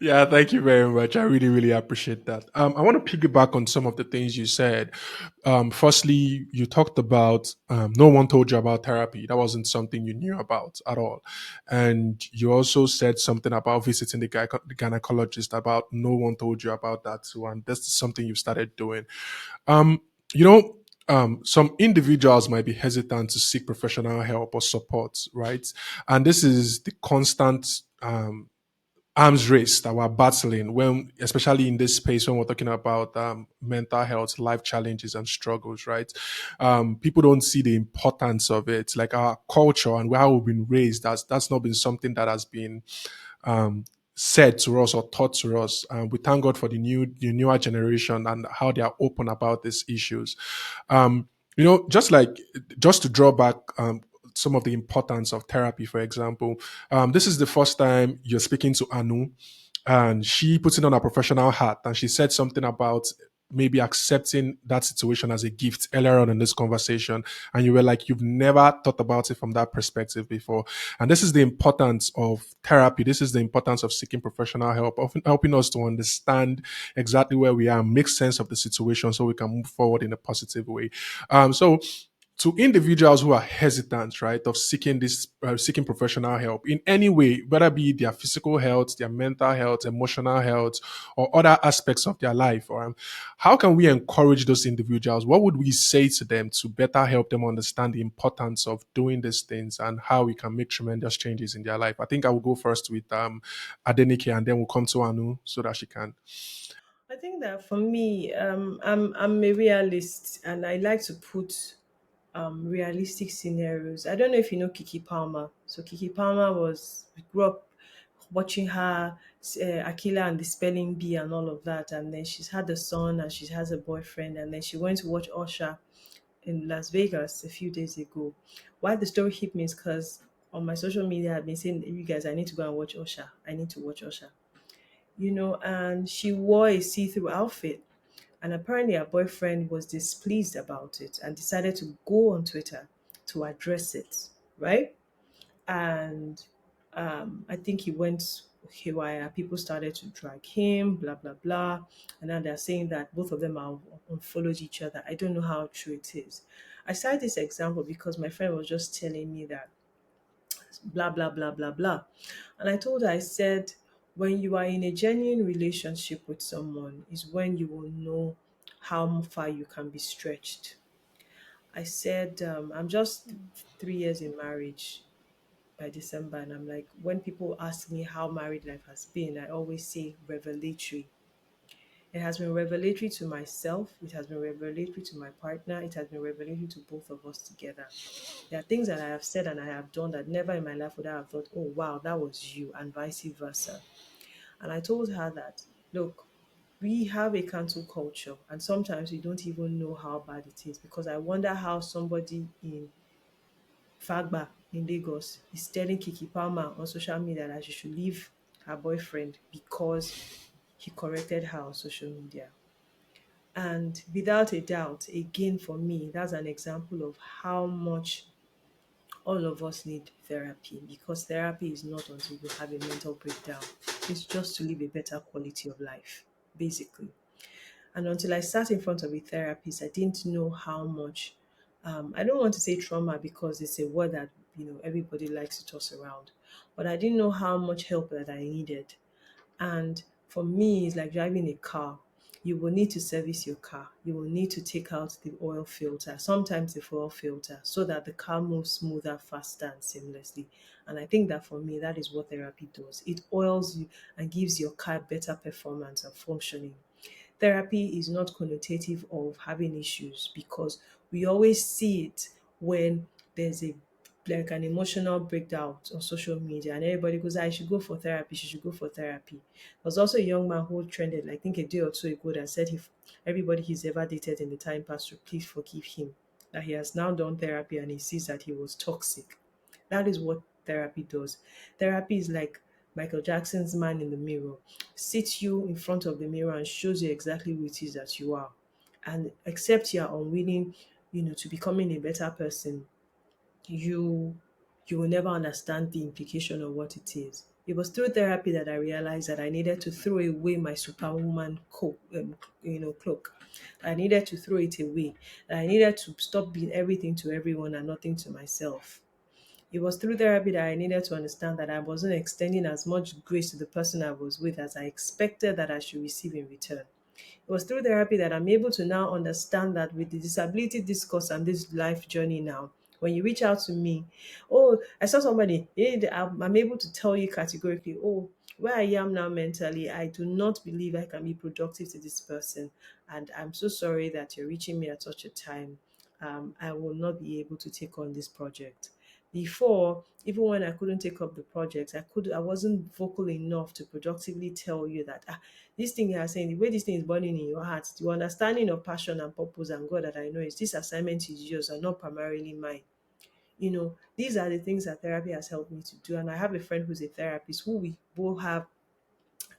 Yeah, thank you very much. I really, really appreciate that. I want to piggyback on some of the things you said. Firstly, you talked about no one told you about therapy. That wasn't something you knew about at all. And you also said something about visiting the gynecologist, about no one told you about that too. And that's something you've started doing. Um, you know, some individuals might be hesitant to seek professional help or support, right? And this is the constant arms race that we're battling when, especially in this space, when we're talking about mental health, life challenges and struggles, right? People don't see the importance of it. Like our culture and how we've been raised, that's not been something that has been um, said to us or taught to us. We thank God for the newer generation and how they are open about these issues. Um, just to draw back some of the importance of therapy, for example, this is the first time you're speaking to Anu, and she puts it on a professional hat, and she said something about maybe accepting that situation as a gift earlier on in this conversation, and you were like, you've never thought about it from that perspective before. And this is the importance of therapy. This is the importance of seeking professional help, of helping us to understand exactly where we are, make sense of the situation so we can move forward in a positive way. So to individuals who are hesitant, right, of seeking professional help in any way, whether be their physical health, their mental health, emotional health, or other aspects of their life, or how can we encourage those individuals? What would we say to them to better help them understand the importance of doing these things and how we can make tremendous changes in their life? I think I will go first with Adenike, and then we'll come to Anu so that she can. I think that for me, I'm a realist, and I like to put realistic scenarios. I don't know if you know Kiki Palmer. So Kiki Palmer we grew up watching her, Aquila and the Spelling Bee and all of that, and then she's had a son and she has a boyfriend, and then she went to watch Usher in Las Vegas a few days ago. Why the story hit me is because on my social media I've been saying, you guys, I need to go and watch Usher. I need to watch Usher. And she wore a see-through outfit. And apparently her boyfriend was displeased about it and decided to go on Twitter to address it, right? And I think he went haywire. People started to drag him, blah blah blah, and now they're saying that both of them are unfollowed each other. I don't know how true it is. I cite this example because my friend was just telling me that blah blah blah blah blah, and I told her, I said, when you are in a genuine relationship with someone is when you will know how far you can be stretched. I said, I'm just 3 years in marriage by December. And I'm like, when people ask me how married life has been, I always say revelatory. It has been revelatory to myself, it has been revelatory to my partner, it has been revelatory to both of us together. There are things that I have said and I have done that never in my life would I have thought, oh wow, that was you, and vice versa. And I told her that, look, we have a cancel culture, and sometimes we don't even know how bad it is, because I wonder how somebody in Fagba in Lagos is telling Kiki Palmer on social media that she should leave her boyfriend because he corrected her on social media. And without a doubt, again, for me, that's an example of how much all of us need therapy, because therapy is not until you have a mental breakdown. It's just to live a better quality of life, basically. And until I sat in front of a therapist, I didn't know how much I don't want to say trauma because it's a word that everybody likes to toss around, but I didn't know how much help that I needed. And for me, it's like driving a car. You will need to service your car. You will need to take out the oil filter, sometimes the fuel filter, so that the car moves smoother, faster, and seamlessly. And I think that for me, that is what therapy does. It oils you and gives your car better performance and functioning. Therapy is not connotative of having issues because we always see it when there's a like an emotional breakdown on social media and everybody goes, I should go for therapy, she should go for therapy. There was also a young man who trended, I think a day or two ago, that said if everybody he's ever dated in the time past should please forgive him. That he has now done therapy and he sees that he was toxic. That is what therapy does. Therapy is like Michael Jackson's Man in the Mirror. Sits you in front of the mirror and shows you exactly who it is that you are. And except you are unwilling, to becoming a better person, you you will never understand the implication of what it is. It was through therapy that I realized that I needed to throw away my superwoman cloak. I needed to throw it away. I needed to stop being everything to everyone and nothing to myself. It was through therapy that I needed to understand that I wasn't extending as much grace to the person I was with as I expected that I should receive in return. It was through therapy that I'm able to now understand that with the disability discourse and this life journey now, when you reach out to me, oh, I saw somebody, I'm able to tell you categorically, oh, where I am now mentally, I do not believe I can be productive to this person. And I'm so sorry that you're reaching me at such a time. I will not be able to take on this project. Before, even when I couldn't take up the project, I wasn't vocal enough to productively tell you that this thing you are saying, the way this thing is burning in your heart, the understanding of passion and purpose and God that I know is this assignment is yours and not primarily mine. These are the things that therapy has helped me to do. And I have a friend who's a therapist who we both have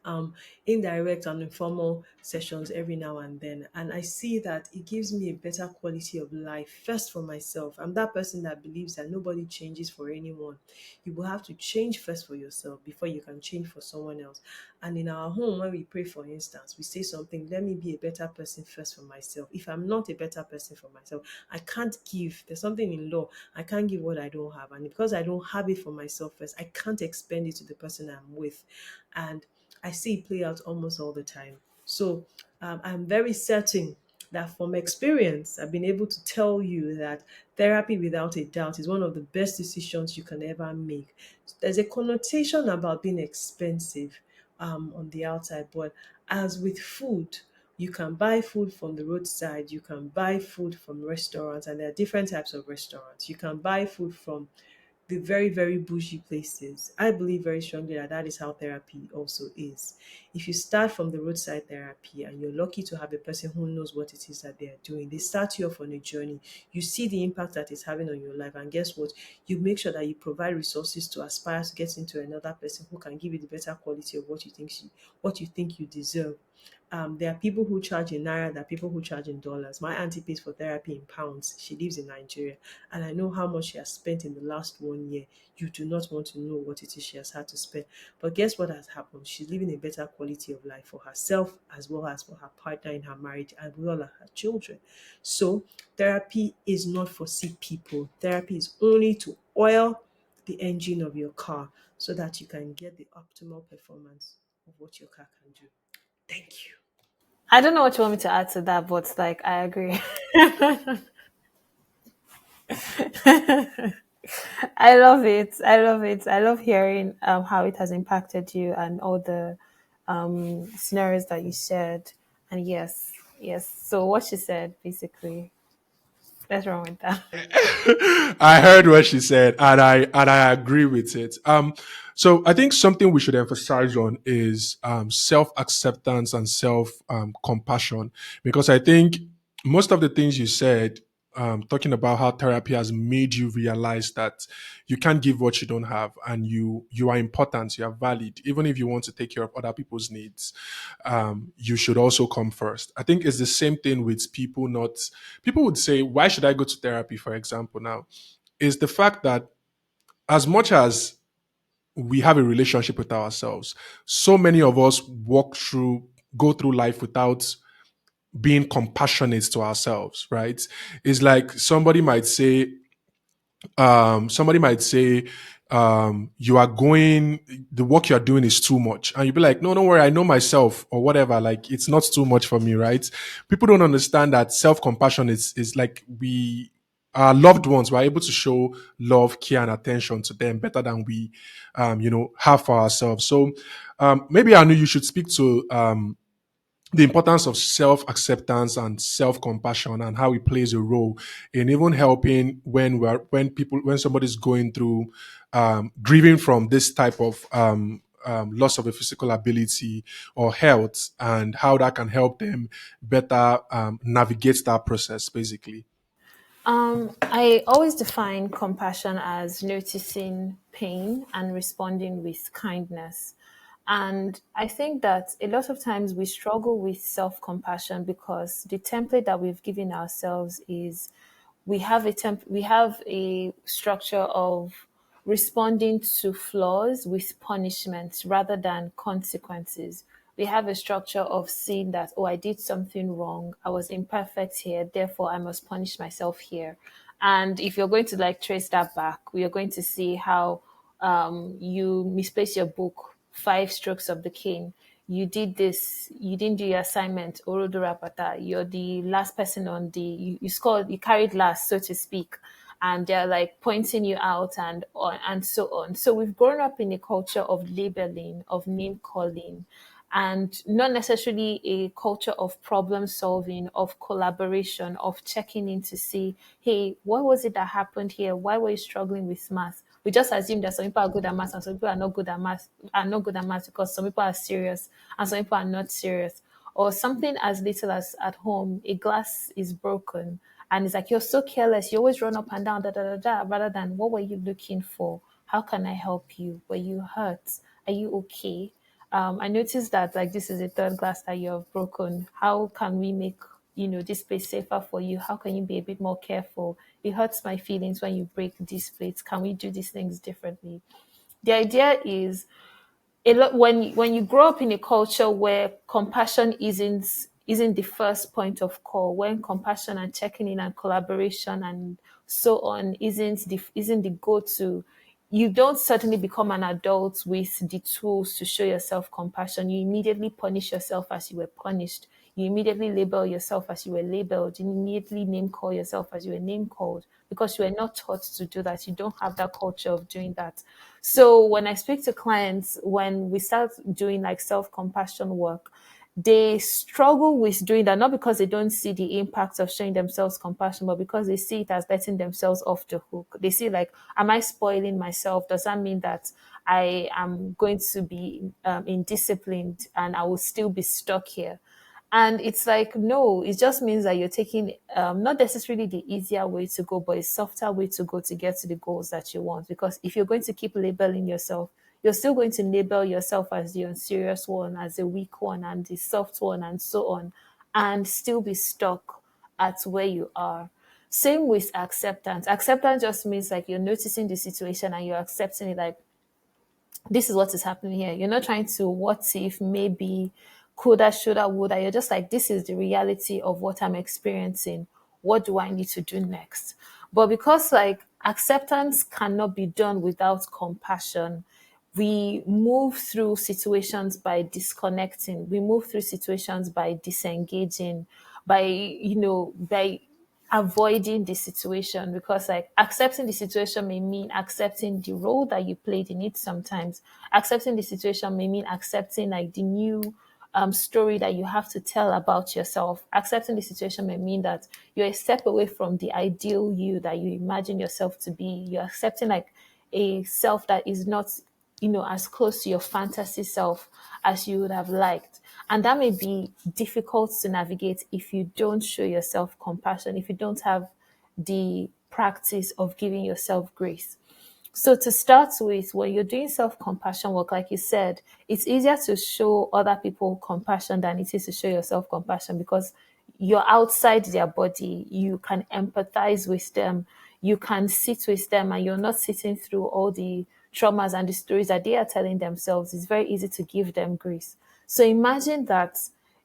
um, indirect and informal sessions every now and then. And I see that it gives me a better quality of life, first for myself. I'm that person that believes that nobody changes for anyone. You will have to change first for yourself before you can change for someone else. And in our home, when we pray, for instance, we say something, let me be a better person first for myself. If I'm not a better person for myself, I can't give. There's something in law. I can't give what I don't have. And because I don't have it for myself first, I can't expend it to the person I'm with. And I see it play out almost all the time. So I'm very certain that from experience, I've been able to tell you that therapy, without a doubt, is one of the best decisions you can ever make. There's a connotation about being expensive on the outside, but as with food, you can buy food from the roadside, you can buy food from restaurants, and there are different types of restaurants. You can buy food from the very, very bougie places. I believe very strongly that that is how therapy also is. If you start from the roadside therapy and you're lucky to have a person who knows what it is that they are doing, they start you off on a journey. You see the impact that it's having on your life, and guess what? You make sure that you provide resources to aspire to get into another person who can give you the better quality of what you think you deserve. There are people who charge in naira, there are people who charge in dollars. My auntie pays for therapy in pounds. She lives in Nigeria, and I know how much she has spent in the last 1 year. You do not want to know what it is she has had to spend. But guess what has happened? She's living a better quality of life for herself as well as for her partner in her marriage and well as her children. So therapy is not for sick people. Therapy is only to oil the engine of your car so that you can get the optimal performance of what your car can do. Thank you. I don't know what you want me to add to that, but like I agree. I love it. I love it. I love hearing how it has impacted you and all the scenarios that you shared. And yes, yes. So what she said, basically, let's run with that. I heard what she said, and I agree with it. So I think something we should emphasize on is self acceptance and self compassion, because I think most of the things you said, talking about how therapy has made you realize that you can't give what you don't have, and you are important, you are valid, even if you want to take care of other people's needs. You should also come first. I think it's the same thing with people. Not people would say, why should I go to therapy, for example? Now is the fact that as much as we have a relationship with ourselves, so many of us go through life without being compassionate to ourselves, right? It's like somebody might say you are going, the work you are doing is too much, and you'll be like, no, don't worry, I know myself, or whatever, like it's not too much for me, right? People don't understand that self-compassion is like, we, our loved ones, we're able to show love, care, and attention to them better than we have for ourselves. So maybe I know you should speak to the importance of self-acceptance and self-compassion, and how it plays a role in even helping when somebody's going through grieving from this type of loss of a physical ability or health, and how that can help them better navigate that process, basically. I always define compassion as noticing pain and responding with kindness. And I think that a lot of times we struggle with self compassion because the template that we've given ourselves is we have a structure of responding to flaws with punishments rather than consequences. We have a structure of seeing that, oh, I did something wrong. I was imperfect here. Therefore, I must punish myself here. And if you're going to like trace that back, we are going to see how you misplaced your book, Five Strokes of the Cane. You did this, you didn't do your assignment, Orodorapata. You're the last person on you scored, you carried last, so to speak. And they're like pointing you out and so on. So we've grown up in a culture of labeling, of name calling, and not necessarily a culture of problem solving, of collaboration, of checking in to see, hey, what was it that happened here? Why were you struggling with math? We just assume that some people are good at math and some people are not good at math because some people are serious and some people are not serious. Or something as little as at home, a glass is broken and it's like, you're so careless, you always run up and down, da da da da, rather than what were you looking for? How can I help you? Were you hurt? Are you okay? I noticed that like this is a third glass that you have broken. How can we make this space safer for you? How can you be a bit more careful? It hurts my feelings when you break these plates. Can we do these things differently? The idea is a lot when you grow up in a culture where compassion isn't the first point of call, when compassion and checking in and collaboration and so on isn't the go-to, you don't suddenly become an adult with the tools to show yourself compassion. You immediately punish yourself as you were punished. You immediately label yourself as you were labeled. You immediately name call yourself as you were name called because you were not taught to do that. You don't have that culture of doing that. So when I speak to clients, when we start doing like self-compassion work, they struggle with doing that, not because they don't see the impact of showing themselves compassion, but because they see it as letting themselves off the hook. They see like, am I spoiling myself? Does that mean that I am going to be indisciplined and I will still be stuck here? And it's like, no, it just means that you're taking not necessarily the easier way to go, but a softer way to go to get to the goals that you want. Because if you're going to keep labeling yourself, you're still going to label yourself as the unserious one, as the weak one, and the soft one, and so on, and still be stuck at where you are. Same with acceptance. Acceptance just means like you're noticing the situation and you're accepting it, like, this is what is happening here. You're not trying to what if, maybe, coulda, shoulda, woulda. You're just like, this is the reality of what I'm experiencing. What do I need to do next? But because like acceptance cannot be done without compassion, we move through situations by disconnecting. We move through situations by disengaging, by avoiding the situation, because like accepting the situation may mean accepting the role that you played in it. Sometimes accepting the situation may mean accepting like the new story that you have to tell about yourself. Accepting the situation may mean that you're a step away from the ideal you that you imagine yourself to be. You're accepting like a self that is not, as close to your fantasy self as you would have liked. And that may be difficult to navigate if you don't show yourself compassion, if you don't have the practice of giving yourself grace. So to start with, when you're doing self-compassion work, like you said, it's easier to show other people compassion than it is to show yourself compassion, because you're outside their body. You can empathize with them. You can sit with them, and you're not sitting through all the traumas and the stories that they are telling themselves. It's very easy to give them grace. So imagine that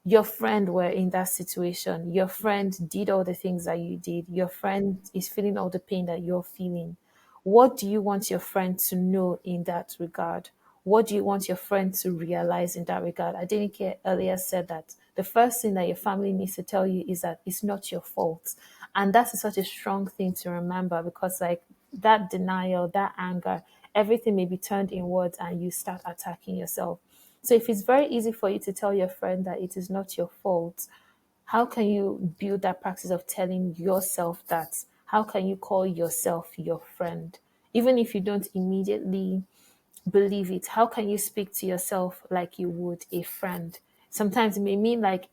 your friend were in that situation, your friend did all the things that you did, your friend is feeling all the pain that you're feeling, what do you want your friend to know in that regard? What do you want your friend to realize in that regard? I didn't care earlier said that the first thing that your family needs to tell you is that it's not your fault. And that's such a strong thing to remember, because like that denial, that anger, everything may be turned inwards and you start attacking yourself. So if it's very easy for you to tell your friend that it is not your fault, how can you build that practice of telling yourself that? How can you call yourself your friend? Even if you don't immediately believe it, how can you speak to yourself like you would a friend? Sometimes it may mean like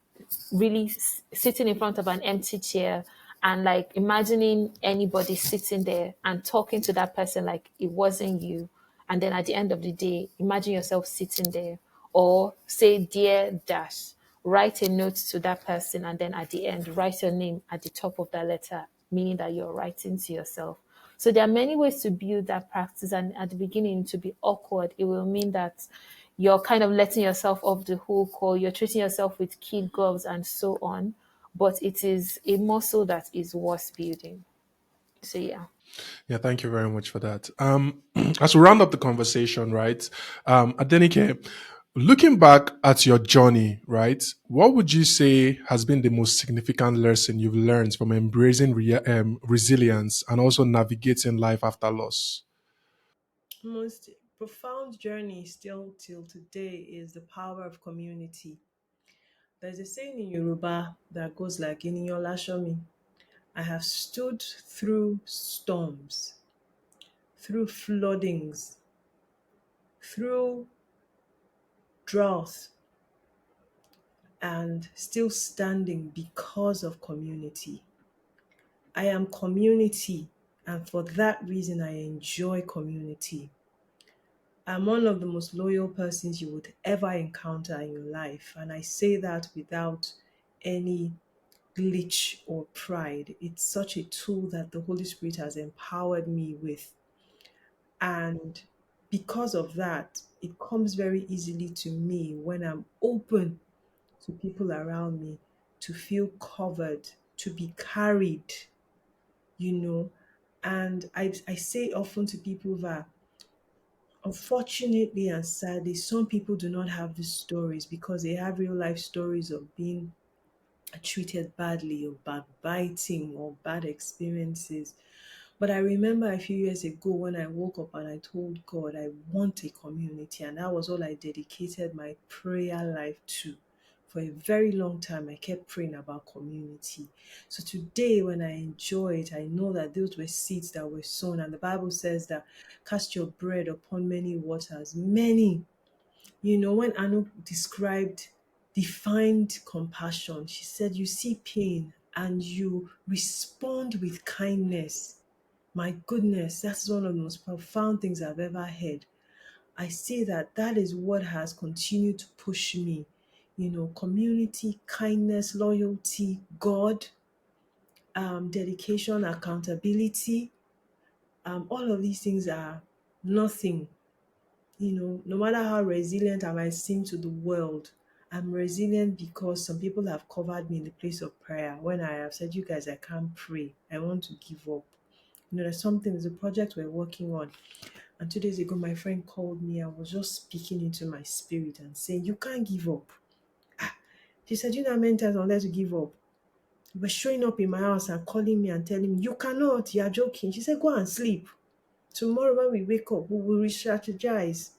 really sitting in front of an empty chair and like imagining anybody sitting there and talking to that person like it wasn't you. And then at the end of the day, imagine yourself sitting there, or say, Dear Dash, write a note to that person. And then at the end, write your name at the top of that letter, meaning that you're writing to yourself. So there are many ways to build that practice. And at the beginning, to be awkward, it will mean that you're kind of letting yourself off the hook, or you're treating yourself with kid gloves and so on. But it is a muscle that is worth building. So yeah. Yeah, thank you very much for that. As we round up the conversation, right? Adenike, looking back at your journey, right? What would you say has been the most significant lesson you've learned from embracing resilience and also navigating life after loss? Most profound journey still till today is the power of community. There's a saying in Yoruba that goes like Iniyan Lashomi. I have stood through storms, through floodings, through drought, and still standing because of community. I am community, and for that reason, I enjoy community. I'm one of the most loyal persons you would ever encounter in your life, and I say that without any glitch or pride. It's such a tool that the Holy Spirit has empowered me with. And because of that, it comes very easily to me when I'm open to people around me to feel covered, to be carried, you know. And I say often to people that unfortunately and sadly, some people do not have these stories because they have real life stories of being treated badly or backbiting or bad experiences. But I remember a few years ago when I woke up and I told God I want a community, and that was all I dedicated my prayer life to. For a very long time, I kept praying about community. So today, when I enjoy it, I know that those were seeds that were sown. And the Bible says that cast your bread upon many waters. Many, when Anu defined compassion, she said, you see pain and you respond with kindness. My goodness, that's one of the most profound things I've ever heard. I see that that is what has continued to push me. Community, kindness, loyalty, God, dedication, accountability. All of these things are nothing. No matter how resilient I might seem to the world, I'm resilient because some people have covered me in the place of prayer. When I have said, you guys, I can't pray, I want to give up. There's a project we're working on. And 2 days ago, my friend called me. I was just speaking into my spirit and saying, you can't give up. She said, you know how many times I wanted to give up? You were showing up in my house and calling me and telling me, you cannot, you're joking. She said, go and sleep. Tomorrow when we wake up, we will re-strategize.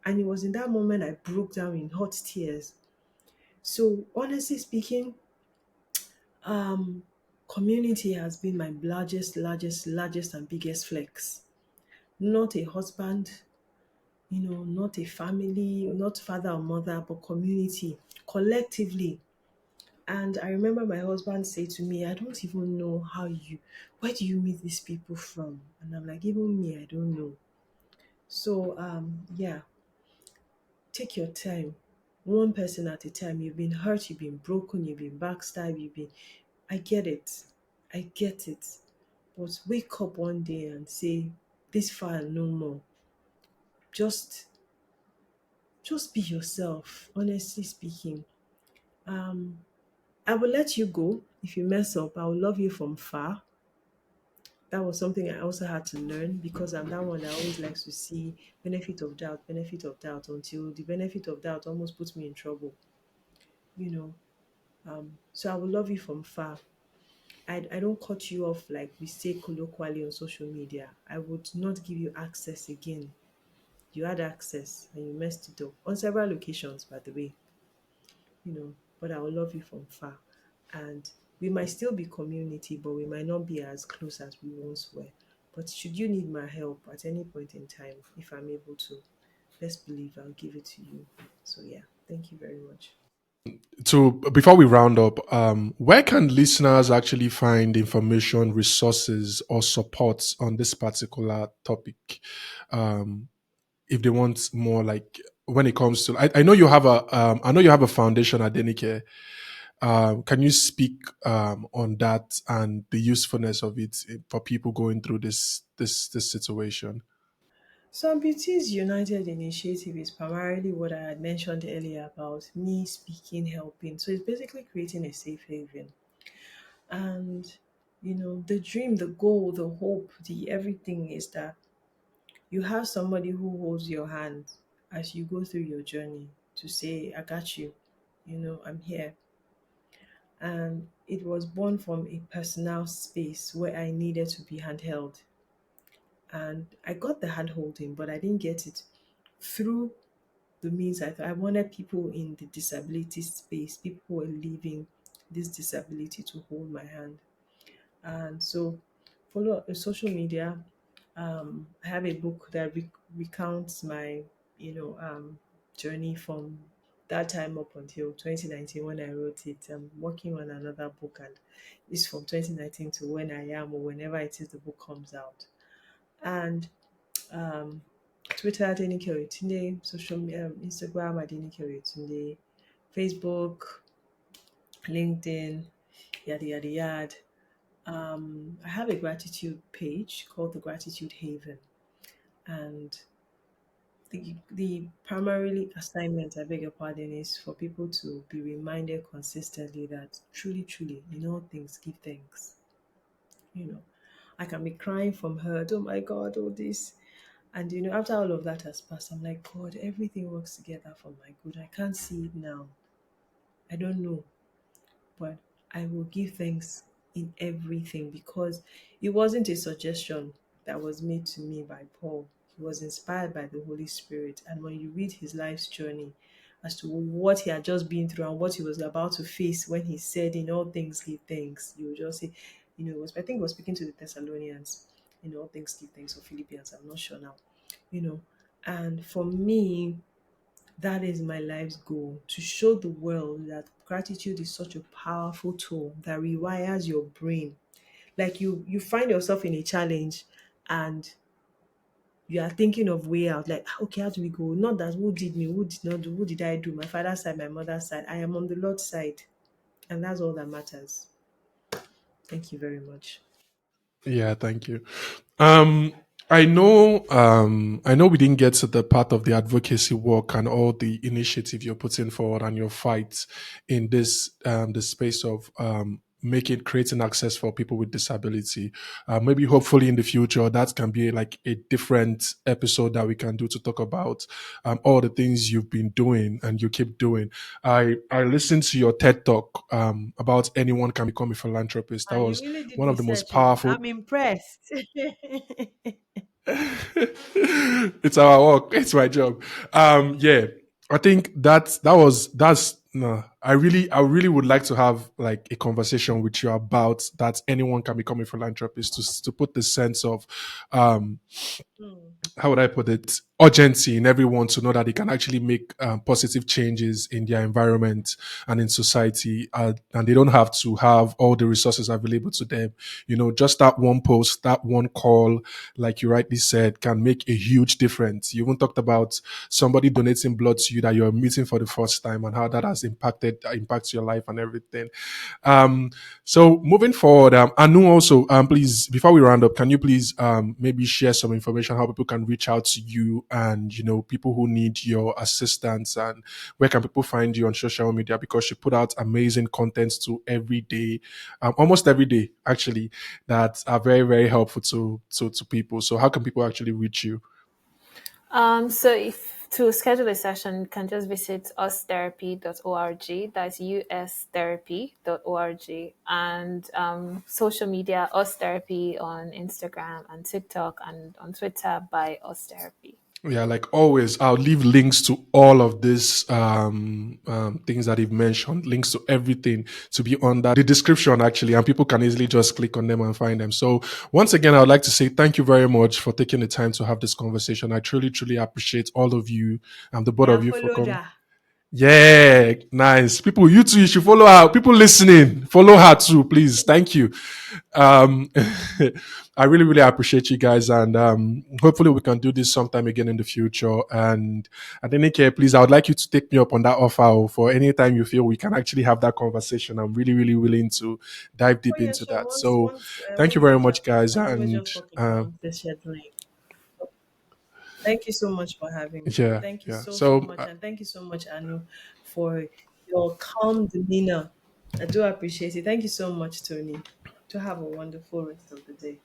And it was in that moment I broke down in hot tears. So honestly speaking, um, community has been my largest and biggest flex. Not a husband, not a family, not father or mother, but community, collectively. And I remember my husband say to me, I don't even know where do you meet these people from? And I'm like, even me, I don't know. So, yeah, take your time, one person at a time. You've been hurt, you've been broken, you've been backstabbed, I get it. I get it. But wake up one day and say, this far and no more. Just just be yourself, honestly speaking. Um, I will let you go if you mess up. I will love you from far. That was something I also had to learn because I'm that one that always likes to see benefit of doubt until the benefit of doubt almost puts me in trouble, you know. So I will love you from far. I don't cut you off like we say colloquially on social media. I would not give you access again. You had access and you messed it up on several occasions, by the way, but I will love you from far. And we might still be community, but we might not be as close as we once were. But should you need my help at any point in time, if I'm able to, best believe I'll give it to you. So, yeah, thank you very much. So before we round up, where can listeners actually find information, resources, or supports on this particular topic? Um, if they want more, like when it comes to, I know you have I know you have a foundation at Adenike. Can you speak on that and the usefulness of it for people going through this situation? So, Amputees United initiative is primarily what I had mentioned earlier about me speaking, helping. So, it's basically creating a safe haven. And, the dream, the goal, the hope, the everything is that you have somebody who holds your hand as you go through your journey to say, I got you, I'm here. And it was born from a personal space where I needed to be handheld. And I got the hand holding, but I didn't get it through the means I wanted people in the disability space, people who were living this disability to hold my hand. And so, follow social media. I have a book that recounts my, journey from that time up until 2019 when I wrote it. I'm working on another book, and it's from 2019 to when I am or whenever it is the book comes out. And um, Twitter, Adenike Oyetunde, Instagram, Adenike Oyetunde, Facebook, LinkedIn, yada yada yada. I have a gratitude page called the Gratitude Haven, and the primarily assignment, I beg your pardon, is for people to be reminded consistently that truly, truly, in all things, give thanks. You know, I can be crying from hurt. Oh my God, all this. And after all of that has passed, I'm like, God, everything works together for my good. I can't see it now. I don't know. But I will give thanks in everything because it wasn't a suggestion that was made to me by Paul. He was inspired by the Holy Spirit. And when you read his life's journey as to what he had just been through and what he was about to face when he said, in all things, give thanks, you will just say, I think he was speaking to the Thessalonians, in all things, give thanks, or Philippians, I'm not sure now, you know. And for me, that is my life's goal, to show the world that gratitude is such a powerful tool that rewires your brain. Like you find yourself in a challenge and you are thinking of way out, like, okay, how do we go? Not that who did me, who did not do, who did I do, my father's side, my mother's side. I am on the Lord's side, and that's all that matters. Thank you very much. Yeah, thank you. Um, I know we didn't get to the part of the advocacy work and all the initiative you're putting forward and your fights in this the space of making creating access for people with disability. Maybe hopefully in the future that can be like a different episode that we can do to talk about all the things you've been doing and you keep doing. I listened to your TED talk about anyone can become a philanthropist. That And you was really did one of the most research. Oh, powerful. I'm impressed. It's our work. It's my job. Yeah, I think that's no. I really would like to have like a conversation with you about that. Anyone can become a philanthropist to put the sense of um Hmm. how would I put it, urgency in everyone to know that they can actually make positive changes in their environment and in society, and they don't have to have all the resources available to them. Just that one post, that one call, like you rightly said, can make a huge difference. You even talked about somebody donating blood to you that you're meeting for the first time and how that has impacts your life and everything. Um, so moving forward, Anu also, please, before we round up, can you please maybe share some information how people can reach out to you and people who need your assistance, and where can people find you on social media, because you put out amazing content to every day, almost every day actually, that are very, very helpful to people. So how can people actually reach you? So if to schedule a session, you can just visit UsTherapy.org. That's UsTherapy.org. And social media, UsTherapy on Instagram and TikTok, and on Twitter by UsTherapy. Yeah, like always, I'll leave links to all of these things that you've mentioned, links to everything to be under the description, actually, and people can easily just click on them and find them. So, once again, I would like to say thank you very much for taking the time to have this conversation. I truly, truly appreciate all of you and the both Yeah, of you for follow coming. that. Yeah, nice. People, you too, you should follow her. People listening, follow her too, please. Thank you. Um, I really, really appreciate you guys, and hopefully we can do this sometime again in the future. And Adenike, please, I would like you to take me up on that offer for any time you feel we can actually have that conversation. I'm really, really willing to dive Oh deep yeah, into sure. that. Once So, once thank when you you very guys have much, guys, time, let's and just talk about the scheduling. Thank you so much for having me. yeah, Thank you yeah. so So, much, and thank you so much, Anu, for your calm demeanor. I do appreciate it. Thank you so much, Tony. To have a wonderful rest of the day.